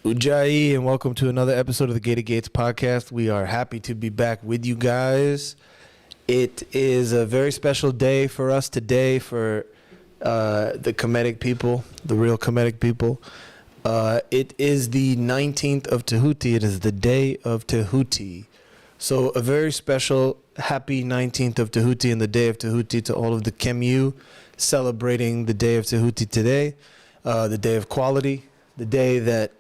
Ujai, and welcome to another episode of the Gated Gates podcast. We are happy to be back with you guys. It is a very special day for us today, for the Kemetic people, the real Kemetic people. It is the 19th of Tehuti. It is the day of Tehuti. So a very special, happy 19th of Tehuti and the day of Tehuti to all of the Kemu celebrating the day of Tehuti today, the day of quality, the day that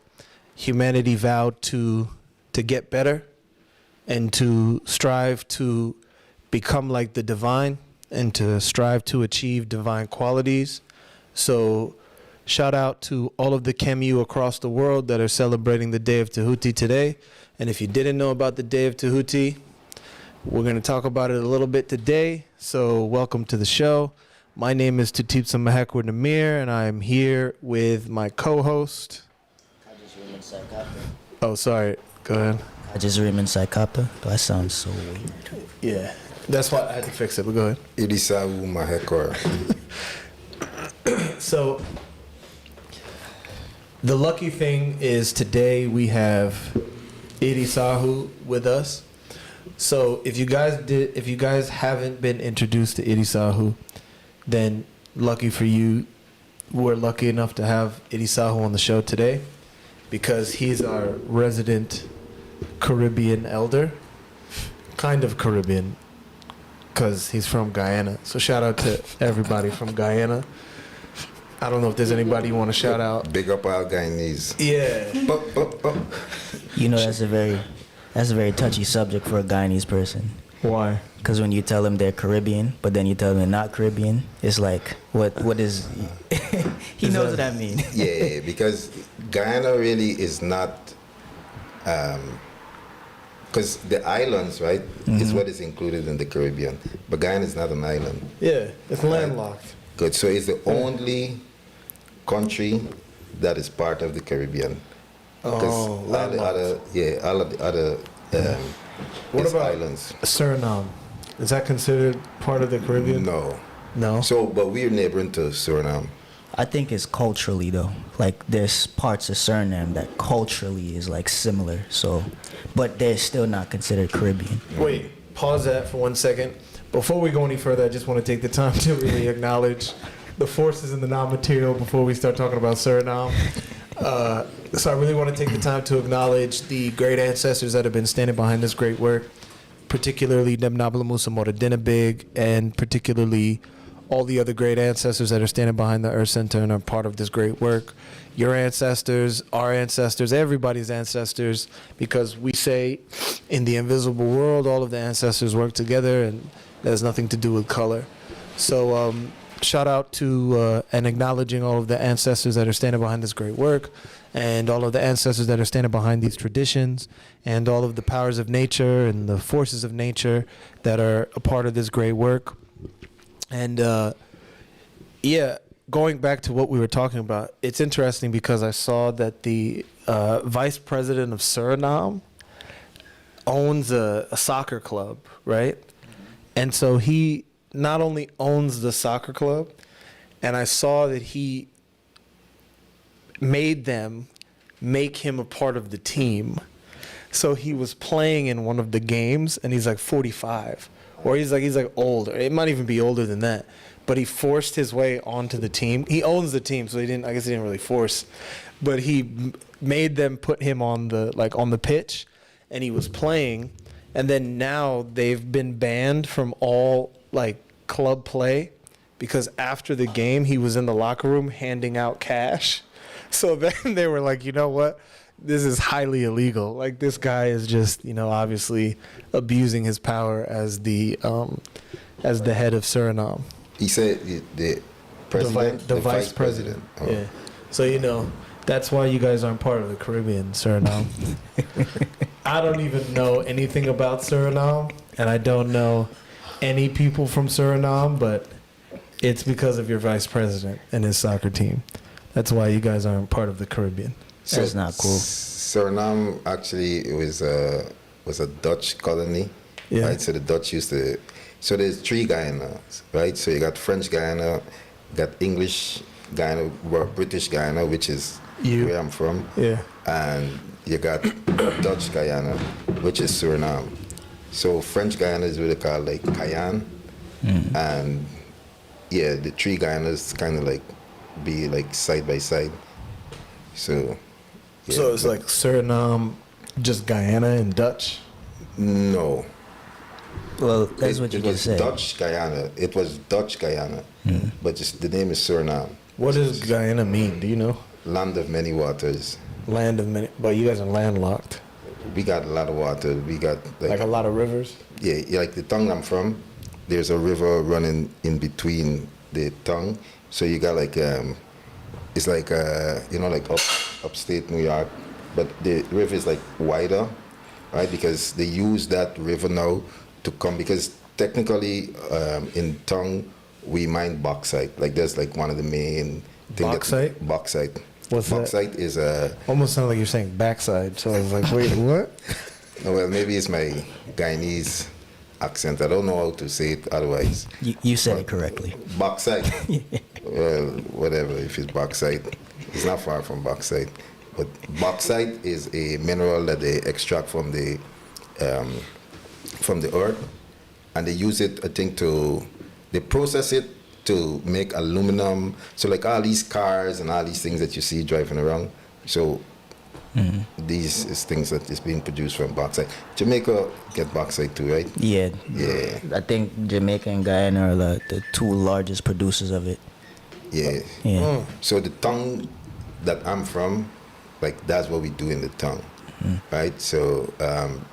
humanity vowed to get better and to strive to become like the divine and to strive to achieve divine qualities. So shout out to all of the Kemu across the world that are celebrating the day of Tehuti today. And if you didn't know about the day of Tehuti, we're going to talk about it a little bit today. So welcome to the show. My name is Tutipsa Mahekwa Namir, and I am here with my co-host. Oh, sorry. Go ahead. Consumerism Psychopathy. That sounds so weird. Yeah, that's why I had to fix it, but go ahead. Irisawu Mahekwa. So, the lucky thing is today we have Irisahu with us. So, if you guys haven't been introduced to Irisahu, then lucky for you, we're lucky enough to have Irisahu on the show today, because he's our resident Caribbean elder. Kind of Caribbean, because he's from Guyana. So shout out to everybody from Guyana. I don't know if there's anybody you want to shout out. Big up our Guyanese. Yeah. You know, that's a very touchy subject for a Guyanese person. Why? Because when you tell them they're Caribbean, but then you tell them they're not Caribbean, it's like, what is... He knows what I mean. Yeah, because Guyana really is not... Because the islands, right, is what is included in the Caribbean. But Guyana is not an island. Yeah, it's landlocked. Good. So it's the only country that is part of the Caribbean. Oh, landlocked. All of the other what about islands. Suriname? Is that considered part of the Caribbean? No. So, but we're neighboring to Suriname. I think it's culturally, though. Like, there's parts of Suriname that culturally is, like, similar. So, but they're still not considered Caribbean. Wait, pause that for 1 second. Before we go any further, I just want to take the time to really acknowledge the forces in the non-material before we start talking about Suriname. So I really want to take the time to acknowledge the great ancestors that have been standing behind this great work, particularly Demnabla Musa Moradinabig, and particularly all the other great ancestors that are standing behind the Earth Center and are part of this great work. Your ancestors, our ancestors, everybody's ancestors, because we say in the invisible world, all of the ancestors work together, and that has nothing to do with color. So shout out to and acknowledging all of the ancestors that are standing behind this great work, and all of the ancestors that are standing behind these traditions, and all of the powers of nature and the forces of nature that are a part of this great work. And going back to what we were talking about, it's interesting because I saw that the vice president of Suriname owns a soccer club, right? And so he not only owns the soccer club, and I saw that he made them make him a part of the team. So he was playing in one of the games, and he's like 45. Or he's like older. It might even be older than that. But he forced his way onto the team. He owns the team, so I guess he didn't really force. But he made them put him on the pitch, and he was playing. And then now they've been banned from all club play, because after the game he was in the locker room handing out cash. So then they were like, you know what? This is highly illegal. Like, this guy is just, obviously abusing his power as the head of Suriname. He said the president, the vice president. Oh. Yeah. So that's why you guys aren't part of the Caribbean, Suriname. I don't even know anything about Suriname, and I don't know any people from Suriname, but it's because of your vice president and his soccer team. That's why you guys aren't part of the Caribbean. So that's not cool. Suriname actually was a Dutch colony, right? So the Dutch used to. So there's 3 Guyanas, right? So you got French Guyana, got English Guyana, British Guyana, which is where I'm from. Yeah. and you got Dutch Guyana, which is Suriname. So French Guyana is what they call like Cayenne, and yeah, the three Guyanas kind of like be like side by side. So yeah, So it's like Suriname, just Guyana and Dutch. no. Well, that's what you it just was said. Dutch Guyana. It was Dutch Guyana, but just the name is Suriname. What does Guyana mean? Do you know? Land of many waters. Land of many, but you guys are landlocked. We got a lot of water. We got Like a lot of rivers. yeah, like the tongue I'm from, there's a river running in between the tongue. So you got like it's like like upstate New York, but the river is like wider, right? Because they use that river now to come, because technically in tongue we mine bauxite. Like that's like one of the main thing. Bauxite? Bauxite. What's that? Bauxite is a Almost sounded like you're saying backside. So I was like, wait, what? oh, well, maybe it's my Guyanese accent. I don't know how to say it otherwise. You said it correctly. Bauxite. Well, whatever. If it's bauxite, it's not far from bauxite. But bauxite is a mineral that they extract from the earth, and they use it, I think, they process it to make aluminum. So like all these cars and all these things that you see driving around. So these is things that is being produced from bauxite. Jamaica get bauxite too, right? Yeah. Yeah. I think Jamaica and Guyana are the two largest producers of it. Yeah. Yeah. So the tongue that I'm from, like that's what we do in the tongue, right? So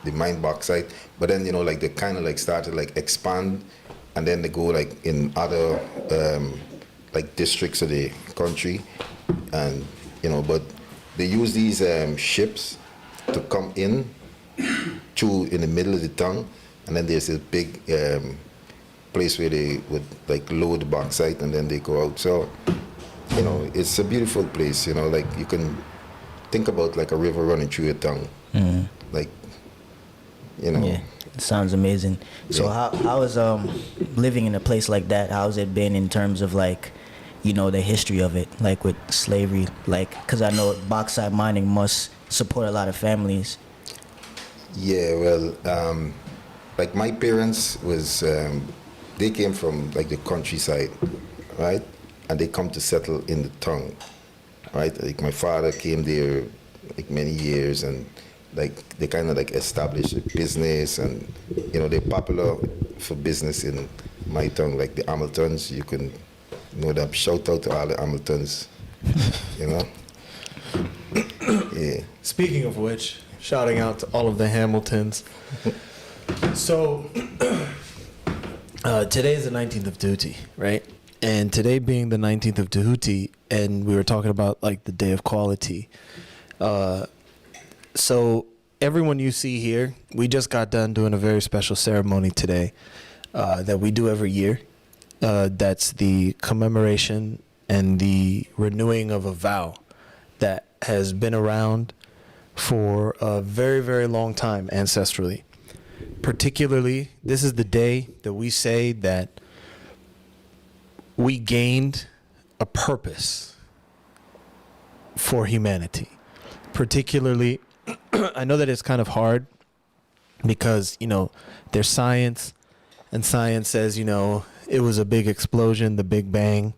they mine bauxite, but then like they kind of like started like expand, and then they go like in other like districts of the country, and but they use these ships to come in the middle of the tongue, and then there's a big place where they would like load the bauxite, and then they go out. So it's a beautiful place. Like you can think about like a river running through your tongue, like Yeah, it sounds amazing. So how is living in a place like that? How's it been in terms of like, the history of it, like with slavery, like because I know bauxite mining must support a lot of families. Yeah, well, like my parents was they came from like the countryside, right? And they come to settle in the town, right? Like my father came there like many years, and like they kind of like established a business, and they're popular for business in my town, like the Hamiltons. You can know them. Shout out to all the Hamiltons, Yeah. Speaking of which, shouting out to all of the Hamiltons. So, today is the 19th of Tehuti, right? And today being the 19th of Tehuti, and we were talking about like the day of quality. So everyone you see here, we just got done doing a very special ceremony today that we do every year. That's the commemoration and the renewing of a vow that has been around for a very, very long time ancestrally. Particularly, this is the day that we say that we gained a purpose for humanity. Particularly, I know that it's kind of hard because, there's science, and science says, it was a big explosion, the Big Bang,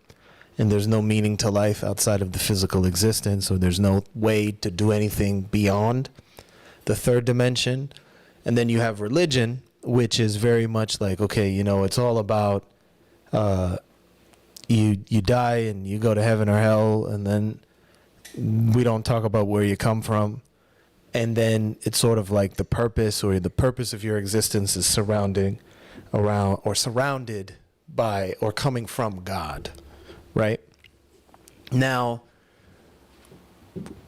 and there's no meaning to life outside of the physical existence, or there's no way to do anything beyond the third dimension. And then you have religion, which is very much like, okay, it's all about you die and you go to heaven or hell, and then we don't talk about where you come from. And then it's sort of like the purpose of your existence is surrounded by or coming from God, right? Now,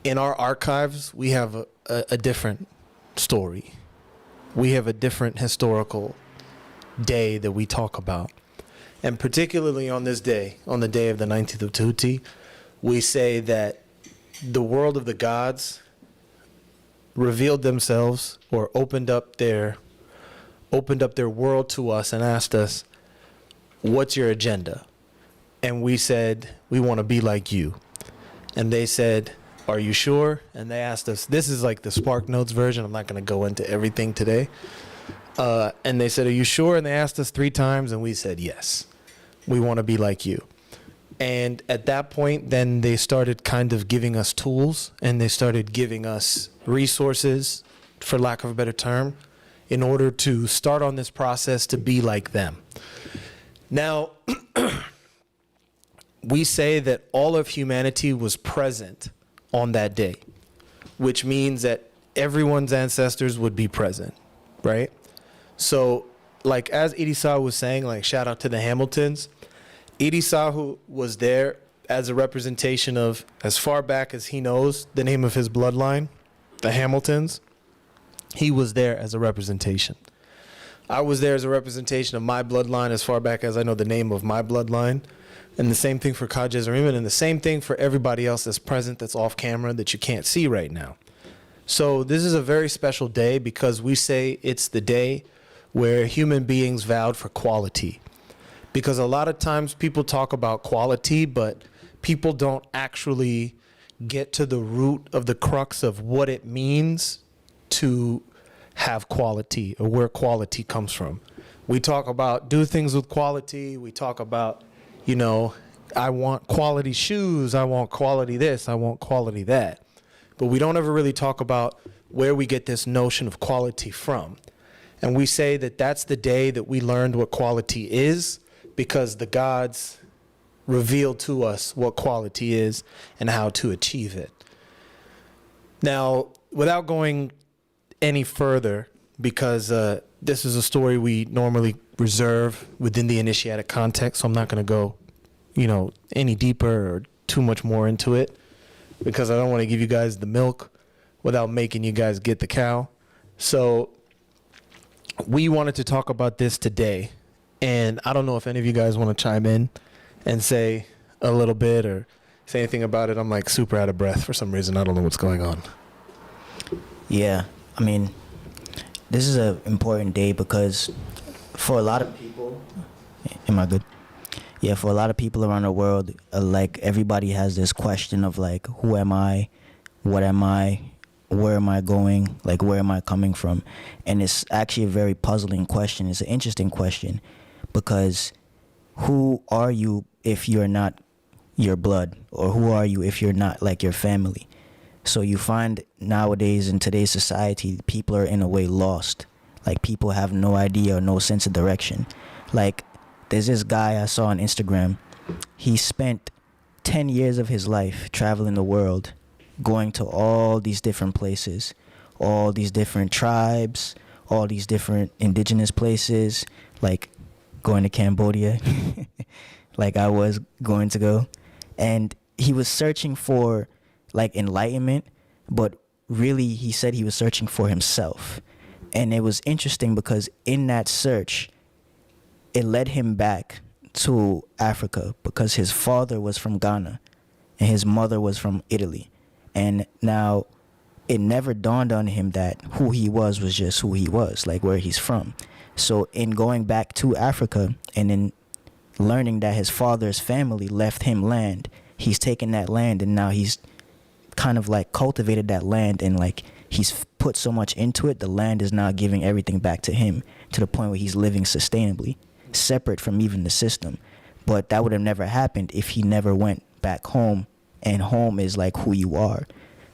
in our archives, we have a different story. We have a different historical day that we talk about. And particularly on this day, on the day of the 19th of Tehuti, we say that the world of the gods revealed themselves, or opened up their world to us and asked us, what's your agenda? And we said, we want to be like you. And they said, "Are you sure?" And they asked us, this is like the Spark Notes version. I'm not going to go into everything today. And they said, "Are you sure?" And they asked us 3 times, and we said, "Yes, we want to be like you." And at that point, then they started kind of giving us tools, and they started giving us resources, for lack of a better term, in order to start on this process to be like them. Now, we say that all of humanity was present on that day, which means that everyone's ancestors would be present, right? So, like as Idisa was saying, like shout out to the Hamiltons, Idisahu was there as a representation of, as far back as he knows, the name of his bloodline, the Hamiltons. He was there as a representation. I was there as a representation of my bloodline as far back as I know the name of my bloodline. And the same thing for Kajes Ariman, and the same thing for everybody else that's present, that's off camera, that you can't see right now. So this is a very special day because we say it's the day where human beings vowed for quality. Because a lot of times people talk about quality, but people don't actually get to the root of the crux of what it means to have quality or where quality comes from. We talk about do things with quality. We talk about, you know, I want quality shoes. I want quality this. I want quality that. But we don't ever really talk about where we get this notion of quality from. And we say that that's the day that we learned what quality is, because the gods revealed to us what quality is and how to achieve it. Now, without going any further, because this is a story we normally reserve within the initiatic context, so I'm not going to go, you know, any deeper or too much more into it, because I don't want to give you guys the milk without making you guys get the cow. So we wanted to talk about this today, and I don't know if any of you guys want to chime in and say a little bit or say anything about it. I'm like super out of breath for some reason. I don't know what's going on. Yeah, I mean, this is an important day because for a lot of people, am I good? Yeah, for a lot of people around the world, like everybody has this question of like, who am I? What am I? Where am I going? Like, where am I coming from? And it's actually a very puzzling question. It's an interesting question because who are you if you're not your blood? Or who are you if you're not like your family? So you find nowadays in today's society, people are in a way lost. Like people have no idea or no sense of direction. Like there's this guy I saw on Instagram. He spent 10 years of his life traveling the world, going to all these different places, all these different tribes, all these different indigenous places, like going to Cambodia, like I was going to go. And he was searching for like enlightenment, but really he said he was searching for himself. And it was interesting because in that search, it led him back to Africa because his father was from Ghana and his mother was from Italy. And now it never dawned on him that who he was just who he was, like where he's from. So in going back to Africa and in learning that his father's family left him land, he's taken that land and now he's kind of like cultivated that land and like he's put so much into it, the land is now giving everything back to him to the point where he's living sustainably, separate from even the system. But that would have never happened if he never went back home, and home is like who you are.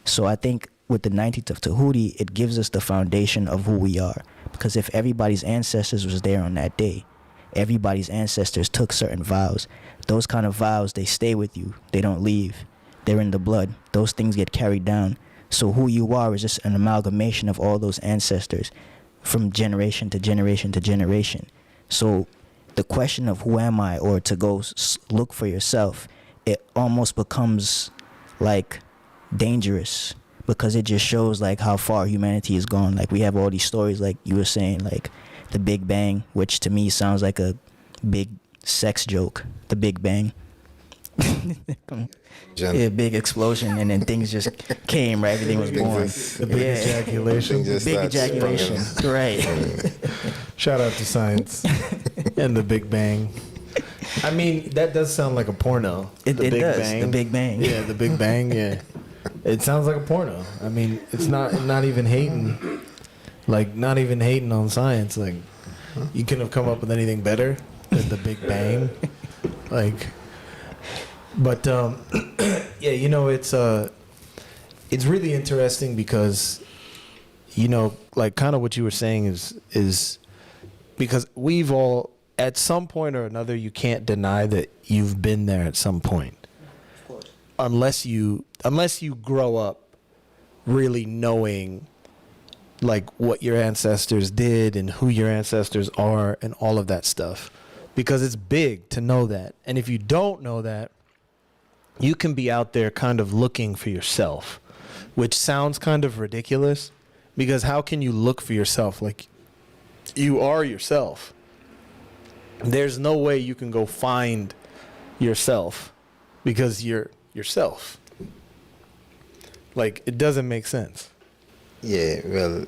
So I think with the 19th of Tehuti, it gives us the foundation of who we are. Because if everybody's ancestors was there on that day, everybody's ancestors took certain vows. Those kind of vows, they stay with you. They don't leave. They're in the blood. Those things get carried down. So who you are is just an amalgamation of all those ancestors from generation to generation to generation. So the question of who am I, or to go look for yourself, it almost becomes like dangerous because it just shows like how far humanity has gone. Like we have all these stories, like you were saying, like the Big Bang, which to me sounds like a big sex joke. The Big Bang. Yeah, big explosion, and then things just came, right? Everything was born. The big ejaculation. Big ejaculation. Right. Shout out to science and the Big Bang. I mean, that does sound like a porno. It does. Bang. The Big Bang. Yeah, the Big Bang. Yeah. It sounds like a porno. I mean, it's not even hating, like not even hating on science. Like, you couldn't have come up with anything better than the Big Bang. Like, but yeah, you know, it's really interesting because, you know, like kind of what you were saying is because we've all, at some point or another, you can't deny that you've been there at some point. Of course. Unless you grow up really knowing like what your ancestors did and who your ancestors are and all of that stuff. Because it's big to know that. And if you don't know that, you can be out there kind of looking for yourself, which sounds kind of ridiculous because how can you look for yourself? Like, you are yourself. There's no way you can go find yourself because you're yourself. Like, it doesn't make sense. Yeah, well,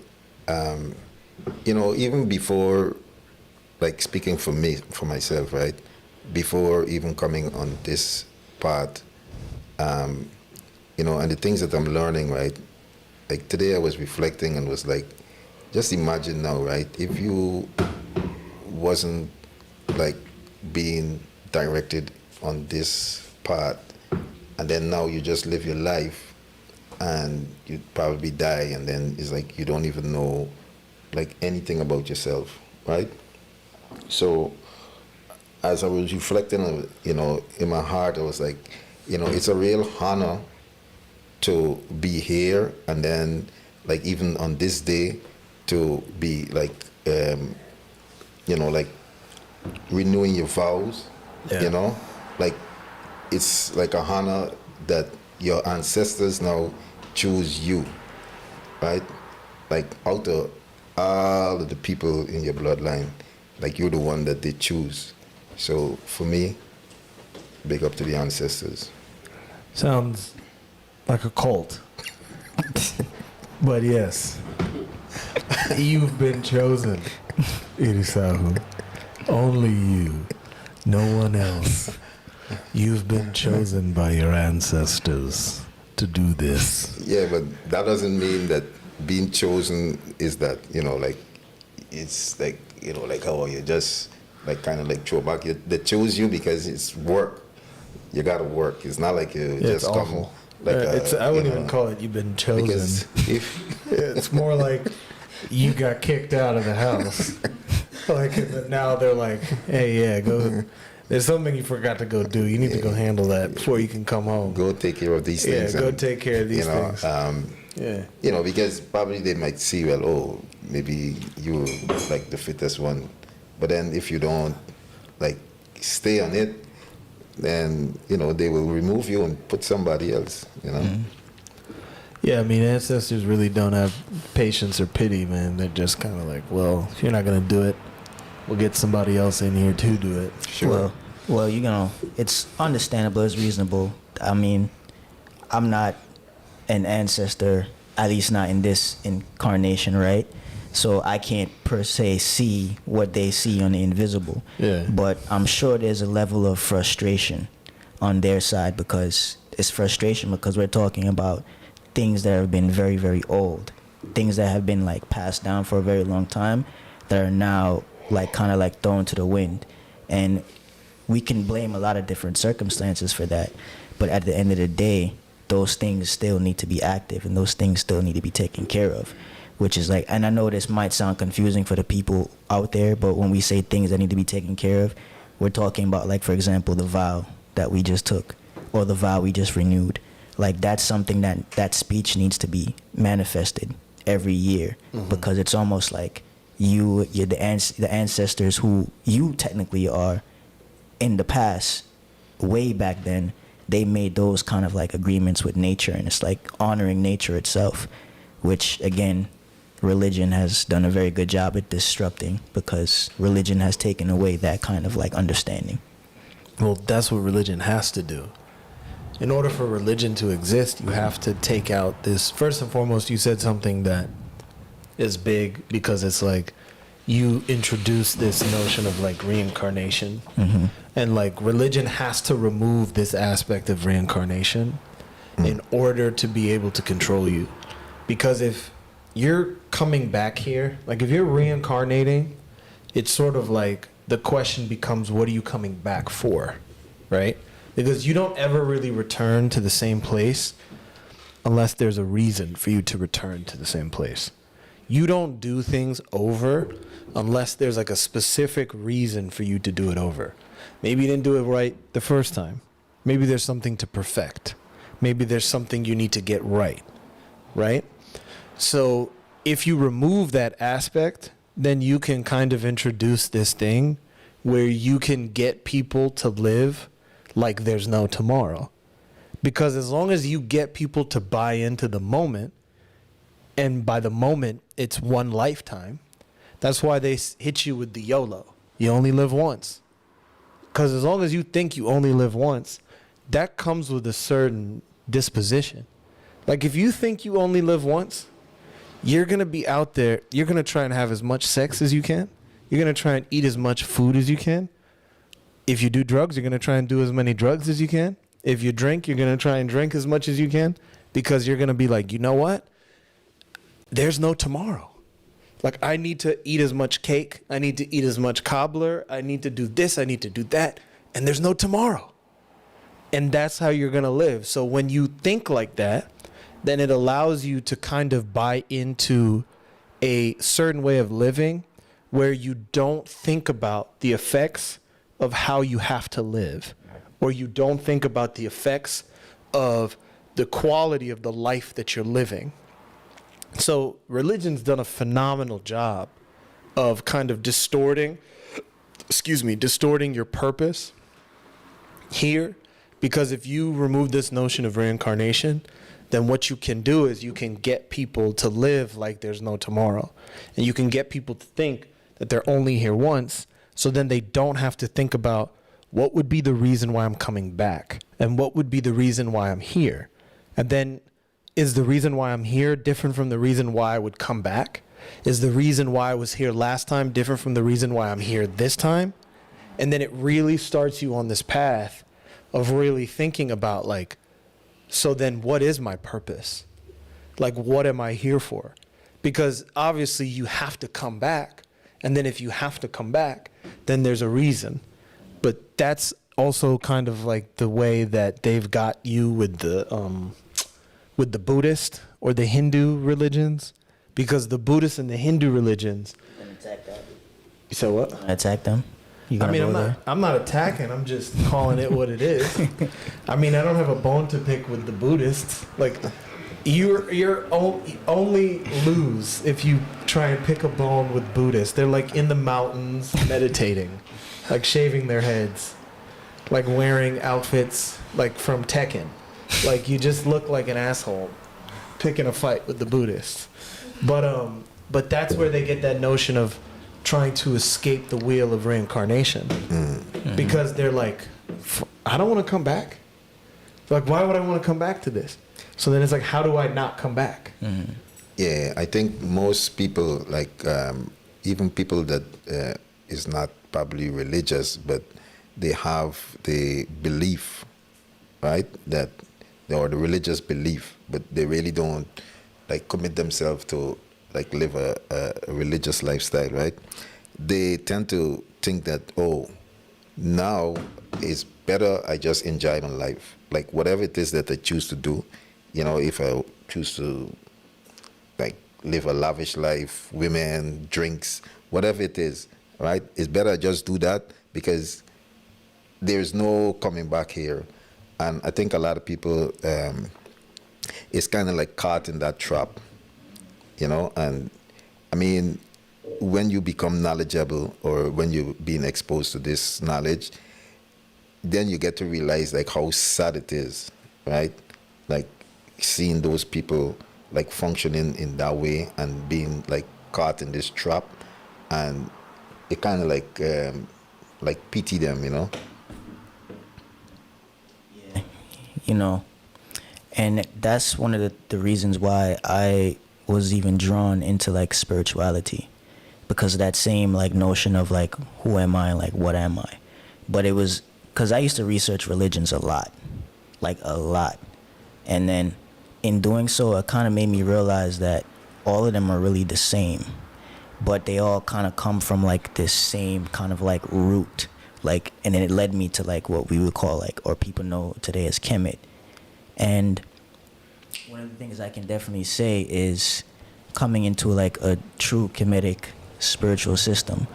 you know, even before, like speaking for myself, right? Before even coming on this path, you know, and the things that I'm learning, right? Like today I was reflecting and was like, just imagine now, right? If you wasn't like being directed on this path, and then now you just live your life and you probably die, and then it's like you don't even know like anything about yourself, right? So as I was reflecting, you know, in my heart, I was like, you know, it's a real honor to be here, and then like even on this day to be like, you know, like renewing your vows, you know, like it's like a honor that your ancestors now choose you, right? Like out of all of the people in your bloodline, like you're the one that they choose. So for me, big up to the ancestors. Sounds like a cult. But yes, you've been chosen, Irisahu. Only you, no one else. You've been chosen by your ancestors to do this. Yeah, but that doesn't mean that being chosen is that, you know, like, it's like, you know, like how you just like kind of like throw back. They chose you because it's work. You gotta work. It's not like you just come. Awful. Like I wouldn't even call it you've been chosen. Because It's more like you got kicked out of the house. Like now they're like, hey, yeah, go. There's something you forgot to go do. You need to go handle that before you can come home. Go take care of these things. Yeah, go take care of these things. Yeah. You know, because probably they might see, well, oh, maybe you're like the fittest one. But then if you don't like stay on it, then, you know, they will remove you and put somebody else, you know. Mm-hmm. Yeah, I mean, ancestors really don't have patience or pity, man. They're just kind of like, well, if you're not going to do it, we'll get somebody else in here to do it. Sure. Well, you know, it's understandable, it's reasonable. I mean, I'm not an ancestor, at least not in this incarnation, right? So I can't per se see what they see on the invisible. Yeah. But I'm sure there's a level of frustration on their side, because it's frustration because we're talking about things that have been very, very old, things that have been like passed down for a very long time that are now like kind of like thrown to the wind. And we can blame a lot of different circumstances for that, but at the end of the day, those things still need to be active and those things still need to be taken care of, which is like, and I know this might sound confusing for the people out there, but when we say things that need to be taken care of, we're talking about, like, for example, the vow that we just took or the vow we just renewed. Like, that's something that speech needs to be manifested every year, because it's almost like you're the ancestors who you technically are in the past, way back then, they made those kind of like agreements with nature, and it's like honoring nature itself, which again, religion has done a very good job at disrupting, because religion has taken away that kind of like understanding. Well, that's what religion has to do. In order for religion to exist, you have to take out this. First and foremost, you said something that is big, because it's like you introduce this notion of like reincarnation, and like religion has to remove this aspect of reincarnation in order to be able to control you. Because if you're coming back here, like if you're reincarnating, it's sort of like the question becomes, what are you coming back for, right? Because you don't ever really return to the same place unless there's a reason for you to return to the same place. You don't do things over unless there's like a specific reason for you to do it over. Maybe you didn't do it right the first time. Maybe there's something to perfect. Maybe there's something you need to get right, right? So if you remove that aspect, then you can kind of introduce this thing where you can get people to live like there's no tomorrow. Because as long as you get people to buy into the moment, and by the moment, it's one lifetime, that's why they hit you with the YOLO. You only live once. Because as long as you think you only live once, that comes with a certain disposition. Like if you think you only live once, you're going to be out there, you're going to try and have as much sex as you can. You're going to try and eat as much food as you can. If you do drugs, you're going to try and do as many drugs as you can. If you drink, you're going to try and drink as much as you can, because you're going to be like, you know what? There's no tomorrow. Like, I need to eat as much cake. I need to eat as much cobbler. I need to do this. I need to do that. And there's no tomorrow. And that's how you're going to live. So when you think like that, then it allows you to kind of buy into a certain way of living where you don't think about the effects of how you have to live, or you don't think about the effects of the quality of the life that you're living. So religion's done a phenomenal job of kind of distorting your purpose here, because if you remove this notion of reincarnation, then what you can do is you can get people to live like there's no tomorrow. And you can get people to think that they're only here once, so then they don't have to think about what would be the reason why I'm coming back and what would be the reason why I'm here. And then, is the reason why I'm here different from the reason why I would come back? Is the reason why I was here last time different from the reason why I'm here this time? And then it really starts you on this path of really thinking about, like, so then what is my purpose? Like, what am I here for? Because obviously you have to come back. And then if you have to come back, then there's a reason. But that's also kind of like the way that they've got you with the Buddhist or the Hindu religions. Because the Buddhist and the Hindu religions. Attack that. You said what? Attack them. I'm not attacking. I'm just calling it what it is. I mean, I don't have a bone to pick with the Buddhists. Like, you're only lose if you try and pick a bone with Buddhists. They're like in the mountains meditating, like shaving their heads, like wearing outfits like from Tekken. Like, you just look like an asshole picking a fight with the Buddhists. But that's where they get that notion of trying to escape the wheel of reincarnation. Mm-hmm. Because they're like, I don't want to come back. They're like, why would I want to come back to this? So then it's like, how do I not come back? Mm-hmm. Yeah, I think most people, like even people that is not probably religious, but they have the belief, right, that, or the religious belief, but they really don't like commit themselves to like live a religious lifestyle, right? They tend to think that, oh, now it's better I just enjoy my life. Like whatever it is that I choose to do, you know, if I choose to like live a lavish life, women, drinks, whatever it is, right? It's better I just do that because there's no coming back here. And I think a lot of people is kind of like caught in that trap, you know? And I mean, when you become knowledgeable or when you're being exposed to this knowledge, then you get to realize like how sad it is, right? Like seeing those people like functioning in that way and being like caught in this trap, and it kind of like pity them, you know? Yeah, you know, and that's one of the reasons why I was even drawn into like spirituality, because of that same like notion of like, who am I, like what am I? But it was because I used to research religions a lot, like a lot. And then in doing so, it kind of made me realize that all of them are really the same, but they all kind of come from like this same kind of like root. Like, and then it led me to like what we would call like, or people know today as Kemet. And one of the things I can definitely say is coming into like a true Kemetic spiritual system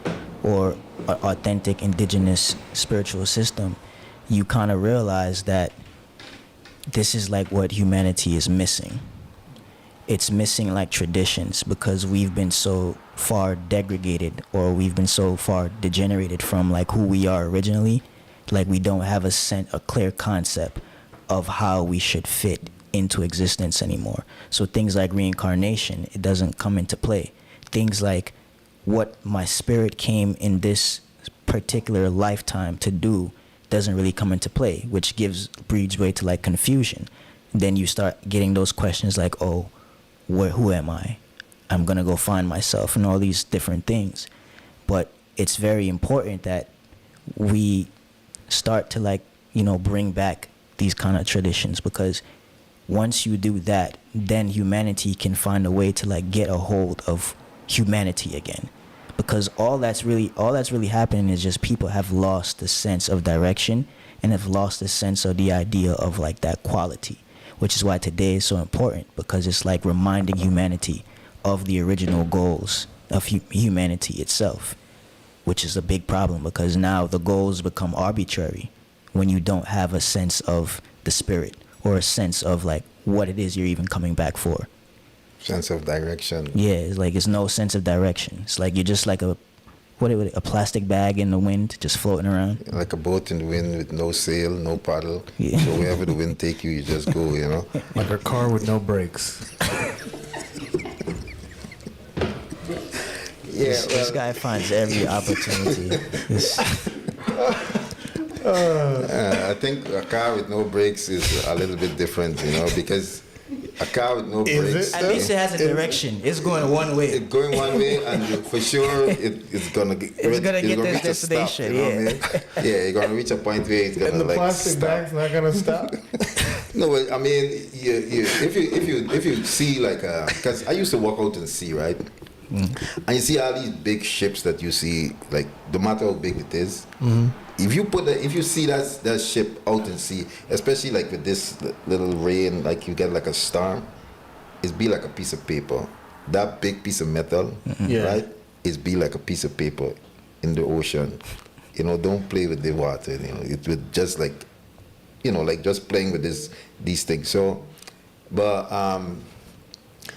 or an authentic indigenous spiritual system, you kind of realize that this is like what humanity is missing. It's missing like traditions because we've been so far degraded, or we've been so far degenerated from like who we are originally. Like we don't have a clear concept of how we should fit into existence anymore. So things like reincarnation, it doesn't come into play. Things like what my spirit came in this particular lifetime to do doesn't really come into play, which breeds way to like confusion. Then you start getting those questions like, oh, who am I? I'm gonna go find myself and all these different things. But it's very important that we start to like, bring back these kind of traditions, because once you do that, then humanity can find a way to like get a hold of humanity again. Because all that's really happening is just people have lost the sense of direction and have lost the sense of the idea of like that quality, which is why today is so important, because it's like reminding humanity of the original goals of humanity itself, which is a big problem because now the goals become arbitrary when you don't have a sense of the spirit or a sense of like what it is you're even coming back for. Sense of direction. Yeah, it's like it's no sense of direction. It's like you're just like a plastic bag in the wind just floating around. Like a boat in the wind with no sail, no paddle. Yeah. So wherever the wind take you, you just go, Like a car with no brakes. Yeah, This guy finds every opportunity. I think a car with no brakes is a little bit different, because a car with no brakes. At least it has a direction. It's going one way. It's going one way, and for sure it's gonna get. It's gonna get reach this a stop, destination. you know what I mean? Yeah, you're gonna reach a point where it's gonna And the like plastic stop. bag's not gonna stop. No, but I mean, if you see like, because I used to walk out and see, right? And you see all these big ships that you see, like no matter how big it is, if you see that ship out in sea, especially like with this little rain, like you get like a storm, it's be like a piece of paper. That big piece of metal, right? It's be like a piece of paper in the ocean. Don't play with the water. It would just like, like just playing with these things. So, but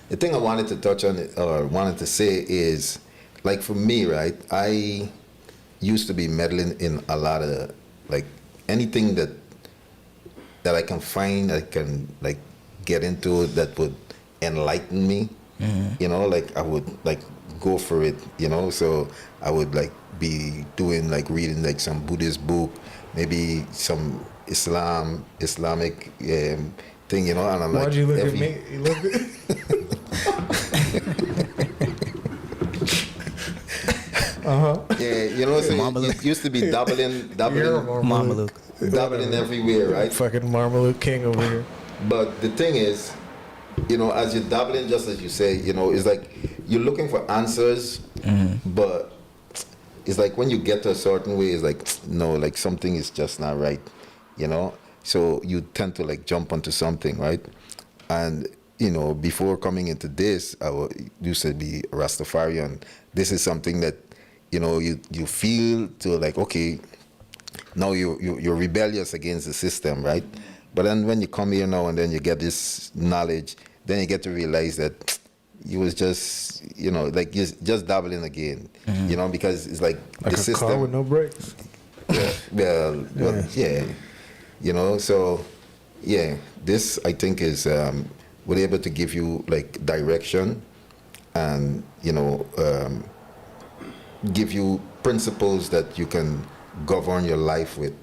the thing I wanted to touch on or wanted to say is, like for me, right? I used to be meddling in a lot of like anything that I can find, I can like get into that would enlighten me. Like I would like go for it. So I would like be doing like reading like some Buddhist book, maybe some Islamic thing. And I'm like, why'd you look at me? You look at Yeah, so it used to be dabbling everywhere, right? Fucking Marmaluke King over here. But the thing is, as you're dabbling, just as you say, it's like you're looking for answers, but it's like when you get to a certain way, it's like, no, like something is just not right, So you tend to like jump onto something, right? And, before coming into this, I used to be Rastafarian. This is something that, you feel to like, okay, now you're rebellious against the system, right? But then when you come here now and then you get this knowledge, then you get to realize that you was just, like just dabbling again, because it's like the system. Like a car with no brakes. Yeah, so, yeah, this I think is we're able to give you like direction and, give you principles that you can govern your life with,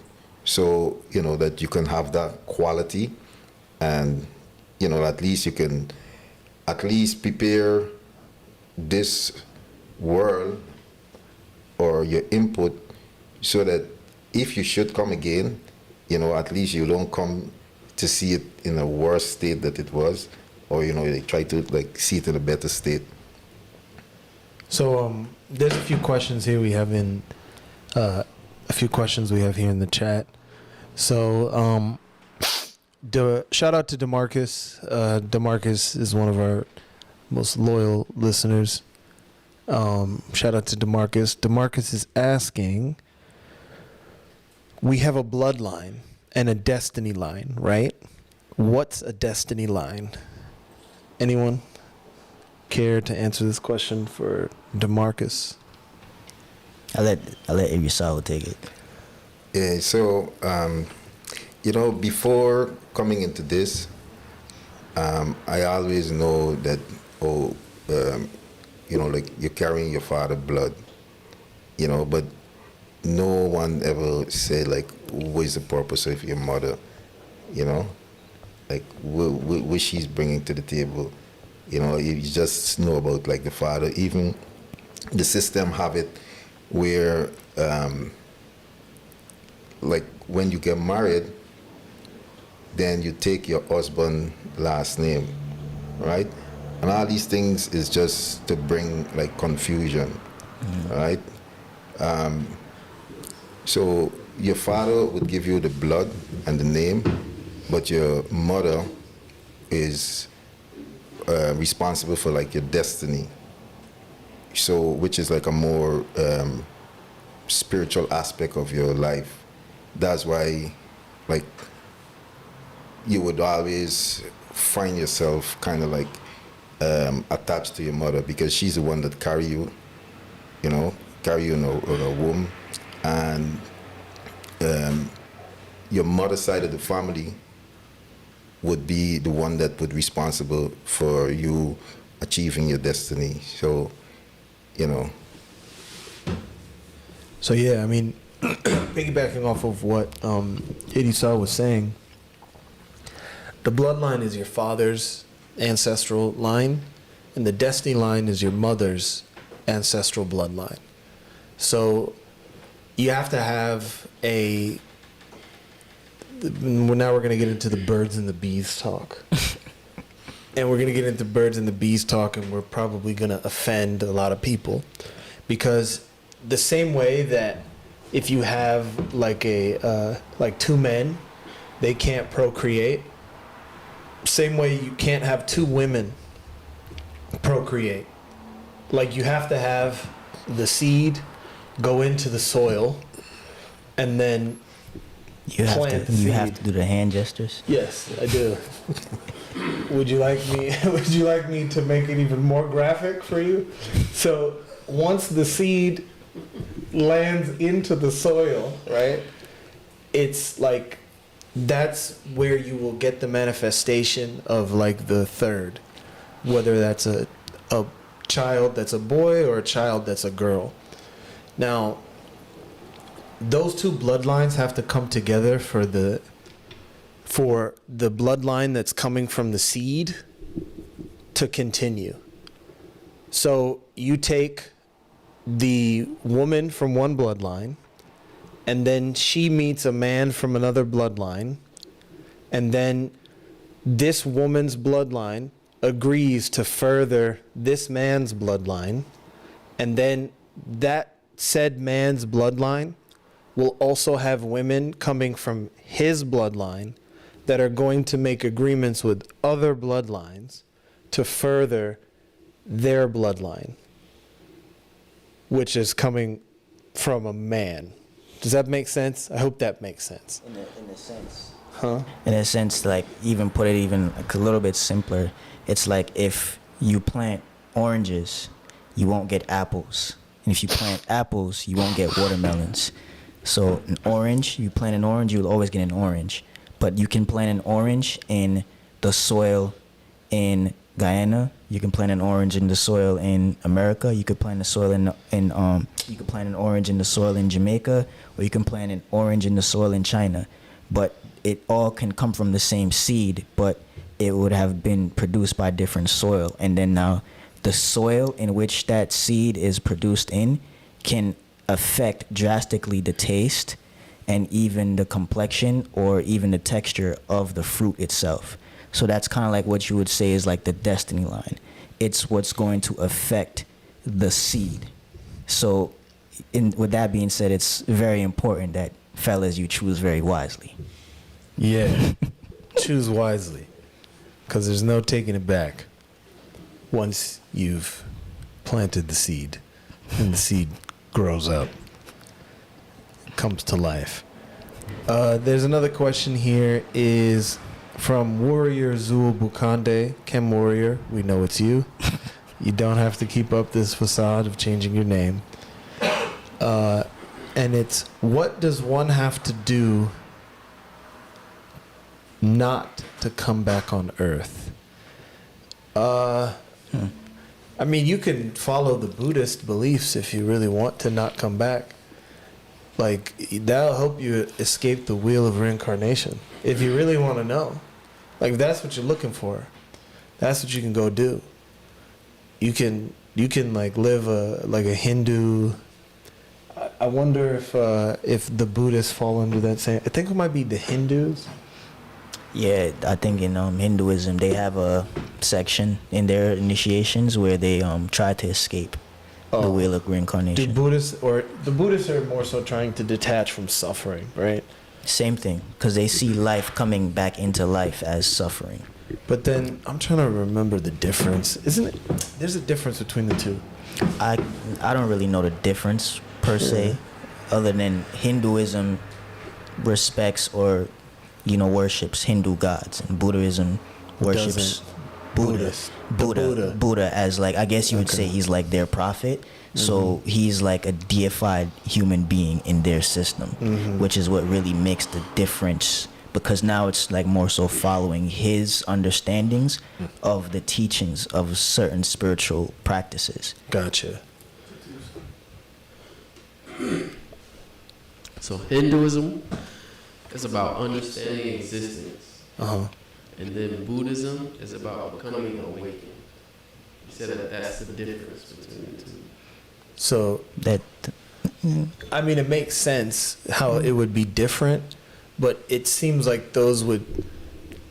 so that you can have that quality, and at least you can prepare this world or your input so that if you should come again, at least you don't come to see it in a worse state that it was, or they try to like see it in a better state. So there's a few questions here we have here in the chat. So shout out to DeMarcus. DeMarcus is one of our most loyal listeners. Shout out to DeMarcus. DeMarcus is asking, we have a bloodline and a destiny line, right? What's a destiny line? Anyone care to answer this question for DeMarcus? I'll let Irisawa take it. Yeah, so before coming into this, I always know that like you're carrying your father's blood, but no one ever said like what is the purpose of your mother, like what she's bringing to the table. You just know about like the father. Even the system have it where like when you get married, then you take your husband's last name, right? And all these things is just to bring like confusion, right? So your father would give you the blood and the name, but your mother is responsible for like your destiny. So which is like a more spiritual aspect of your life. That's why like you would always find yourself kind of like attached to your mother, because she's the one that carry you in a womb. And your mother's side of the family would be the one that would be responsible for you achieving your destiny. So, So yeah, I mean, piggybacking off of what Idisa was saying, the bloodline is your father's ancestral line, and the destiny line is your mother's ancestral bloodline. So you have to have now we're going to get into the birds and the bees talk. And we're going to get into birds and the bees talk, and we're probably going to offend a lot of people. Because the same way that if you have like two men, they can't procreate. Same way you can't have two women procreate. Like you have to have the seed go into the soil, and then you have to do the hand gestures. Yes, I do. Would you like me to make it even more graphic for you? So once the seed lands into the soil, right? It's like that's where you will get the manifestation of like the third, whether that's a child that's a boy or a child that's a girl. Now, those two bloodlines have to come together for the bloodline that's coming from the seed to continue. So you take the woman from one bloodline, and then she meets a man from another bloodline, and then this woman's bloodline agrees to further this man's bloodline, and then that said man's bloodline will also have women coming from his bloodline that are going to make agreements with other bloodlines to further their bloodline, which is coming from a man. Does that make sense? I hope that makes sense. In a sense. Huh? In a sense, like even put it even like a little bit simpler, it's like if you plant oranges, you won't get apples. And if you plant apples, you won't get watermelons. So an orange, you plant an orange, you'll always get an orange. But you can plant an orange in the soil in Guyana. You can plant an orange in the soil in America. You could plant a soil you could plant an orange in the soil in Jamaica, or you can plant an orange in the soil in China. But it all can come from the same seed, but it would have been produced by different soil. And then now the soil in which that seed is produced in can affect drastically the taste and even the complexion or even the texture of the fruit itself. So that's kind of like what you would say is like the destiny line. It's what's going to affect the seed. So with that being said, it's very important that, fellas, you choose very wisely. Yeah. Choose wisely. Because there's no taking it back once you've planted the seed and the seed grows up, comes to life. There's another question here is from Warrior Zul Bukande. Chem Warrior, we know it's you. You don't have to keep up this facade of changing your name. And it's, what does one have to do not to come back on Earth? I mean, you can follow the Buddhist beliefs if you really want to not come back. Like, that'll help you escape the wheel of reincarnation. If you really want to know. Like, if that's what you're looking for, that's what you can go do. You can like live like a Hindu. I wonder if the Buddhists fall under that same. I think it might be the Hindus. Yeah, I think in Hinduism they have a section in their initiations where they try to escape the wheel of reincarnation. The Buddhists are more so trying to detach from suffering, right? Same thing, because they see life coming back into life as suffering. But then I'm trying to remember the difference. Isn't it? There's a difference between the two. I don't really know the difference per se, other than Hinduism respects or worships Hindu gods, and Buddhism worships Buddha as, like, I guess you would say he's like their prophet. So he's like a deified human being in their system, which is what really makes the difference, because now it's like more so following his understandings of the teachings of certain spiritual practices. Gotcha. So Hinduism is about understanding existence. And then Buddhism is about becoming awakened. You said that that's the difference between the two. So That I mean, it makes sense how it would be different, but it seems like those would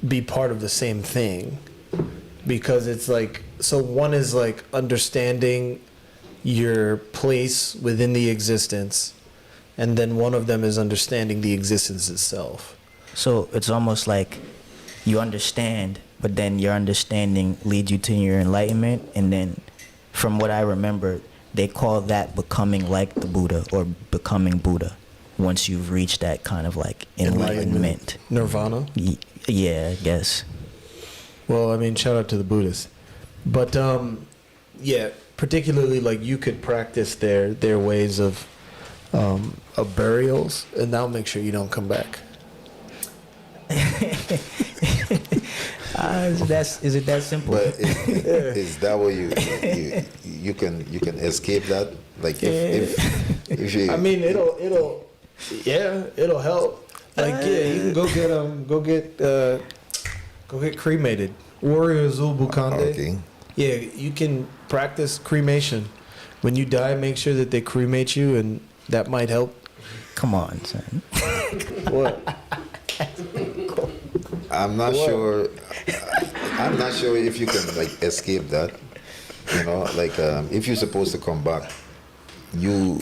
be part of the same thing, because it's like, so one is like understanding your place within the existence, and then one of them is understanding the existence itself. So it's almost like you understand, but then your understanding leads you to your enlightenment, and then from what I remember, they call that becoming like the Buddha or becoming Buddha once you've reached that kind of like enlightenment. Nirvana? Yeah, I guess. Well, I mean, shout out to the Buddhists. But, yeah, particularly like you could practice their ways of burials, and that'll make sure you don't come back. Is it that simple? But is that what you can escape that? Like if you, I mean, it'll help. Like, yeah, you can go get cremated. Warrior Zul Bukande. Okay. Yeah, you can practice cremation. When you die, make sure that they cremate you, and that might help. Come on, son. What? I'm not sure. I'm not sure if you can like escape that. Like if you're supposed to come back, you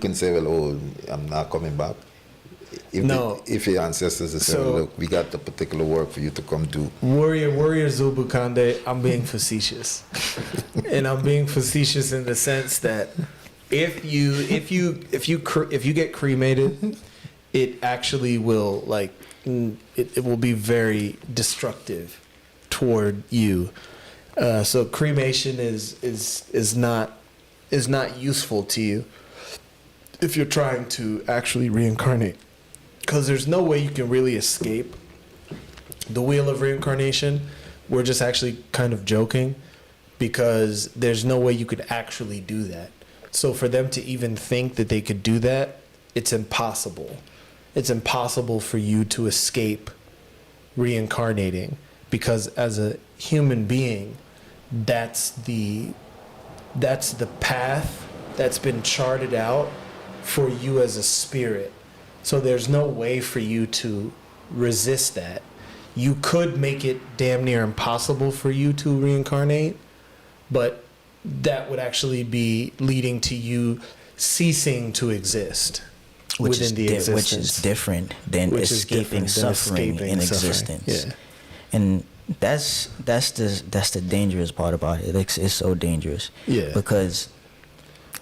can say, well, oh, I'm not coming back. If your ancestors are saying, look, we got the particular work for you to come do. Warrior Zubukande, I'm being facetious. And I'm being facetious in the sense that if you get cremated, it actually will like it will be very destructive toward you. So cremation is not useful to you if you're trying to actually reincarnate, because there's no way you can really escape the wheel of reincarnation. We're just actually kind of joking, because there's no way you could actually do that. So for them to even think that they could do that, it's impossible. It's impossible for you to escape reincarnating, because as a human being, that's the path that's been charted out for you as a spirit. So there's no way for you to resist that. You could make it damn near impossible for you to reincarnate, but that would actually be leading to you ceasing to exist within the existence. Which is different than escaping suffering in existence. Yeah. And that's the dangerous part about it. It's so dangerous. Yeah. Because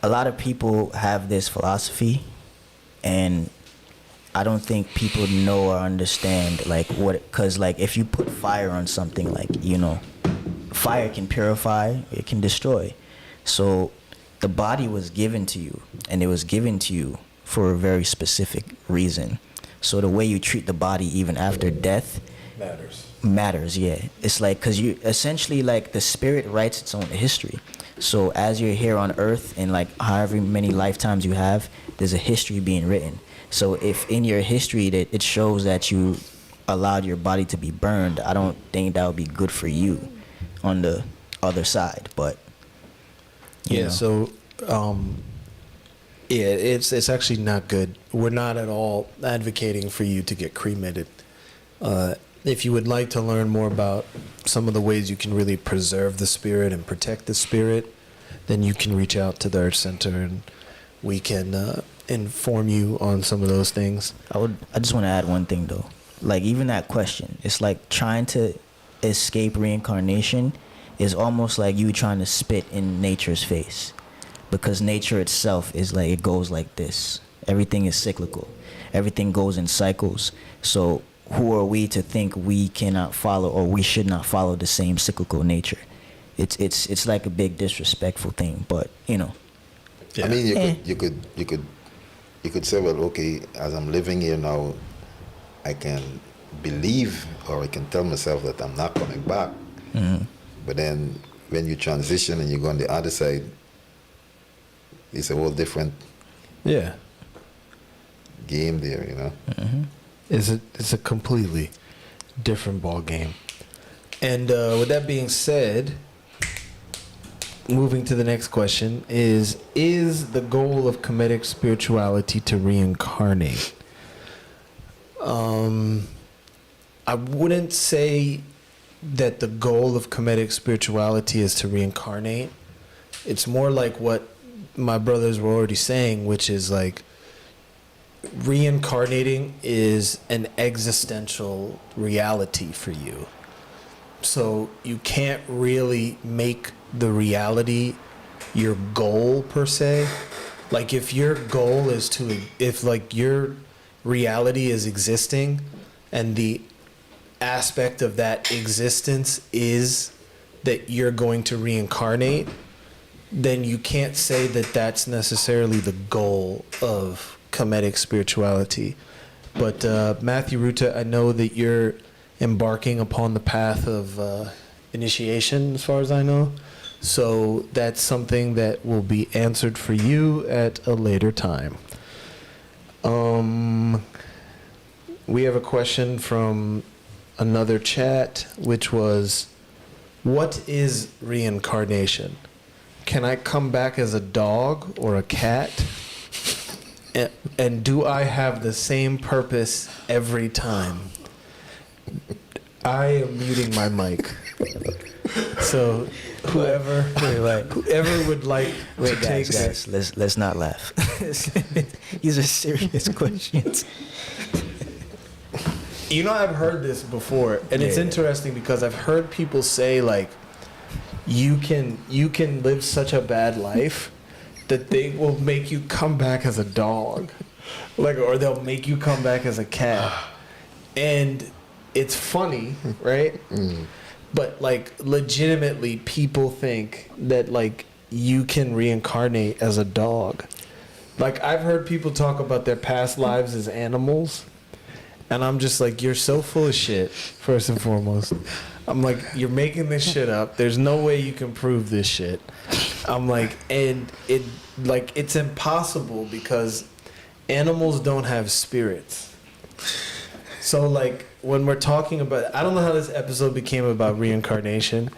a lot of people have this philosophy, and I don't think people know or understand like what, because like if you put fire on something, like, you know, fire can purify, it can destroy. So the body was given to you, and it was given to you for a very specific reason. So the way you treat the body even after death matters. Yeah, it's like, because you essentially, like, the spirit writes its own history. So as you're here on earth, and like however many lifetimes you have, there's a history being written. So if in your history that it shows that you allowed your body to be burned, I don't think that would be good for you on the other side. But you know. So it's actually not good. We're not at all advocating for you to get cremated. If you would like to learn more about some of the ways you can really preserve the spirit and protect the spirit, then you can reach out to the Earth Center, and we can inform you on some of those things. I just want to add one thing though. Like, even that question, it's like trying to escape reincarnation is almost like you trying to spit in nature's face, because nature itself is like, it goes like this. Everything is cyclical. Everything goes in cycles. So who are we to think we cannot follow, or we should not follow the same cyclical nature? It's like a big disrespectful thing, but you know. Yeah. I mean, you could say, well, okay, as I'm living here now, I can believe, or I can tell myself that I'm not coming back. Mm-hmm. But then when you transition and you go on the other side, it's a whole different game there, you know. Mm-hmm. It's a completely different ball game. And with that being said, moving to the next question is the goal of Kemetic spirituality to reincarnate? I wouldn't say that the goal of Kemetic spirituality is to reincarnate. It's more like what my brothers were already saying, which is like, reincarnating is an existential reality for you. So you can't really make the reality your goal per se. Like, if your goal is if like your reality is existing, and the aspect of that existence is that you're going to reincarnate, then you can't say that that's necessarily the goal of Kemetic spirituality. But Matthew Ruta, I know that you're embarking upon the path of initiation, as far as I know. So that's something that will be answered for you at a later time. We have a question from another chat, which was, what is reincarnation? Can I come back as a dog or a cat? And do I have the same purpose every time? I am muting my mic. So whoever would like to take... Guys, let's not laugh. These are serious questions. You know, I've heard this before, and it's interesting because I've heard people say, like, you can live such a bad life that they will make you come back as a dog, like, or they'll make you come back as a cat. And it's funny, right? But like, legitimately, people think that like you can reincarnate as a dog. Like, I've heard people talk about their past lives as animals, and I'm just like, you're so full of shit, first and foremost. I'm like, you're making this shit up. There's no way you can prove this shit. I'm like, and it's impossible, because animals don't have spirits. So like, when we're talking about, I don't know how this episode became about reincarnation,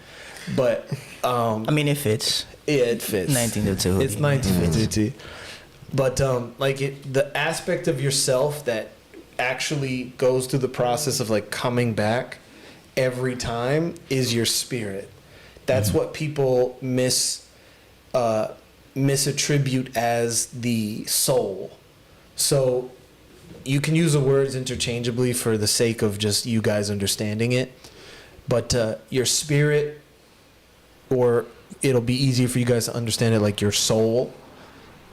but I mean, it fits. Yeah, it fits. 19 to Tehuti. It's 19 to Tehuti. But the aspect of yourself that actually goes through the process of like coming back every time is your spirit. That's what people misattribute as the soul. So you can use the words interchangeably for the sake of just you guys understanding it. But your spirit, or it'll be easier for you guys to understand it like your soul,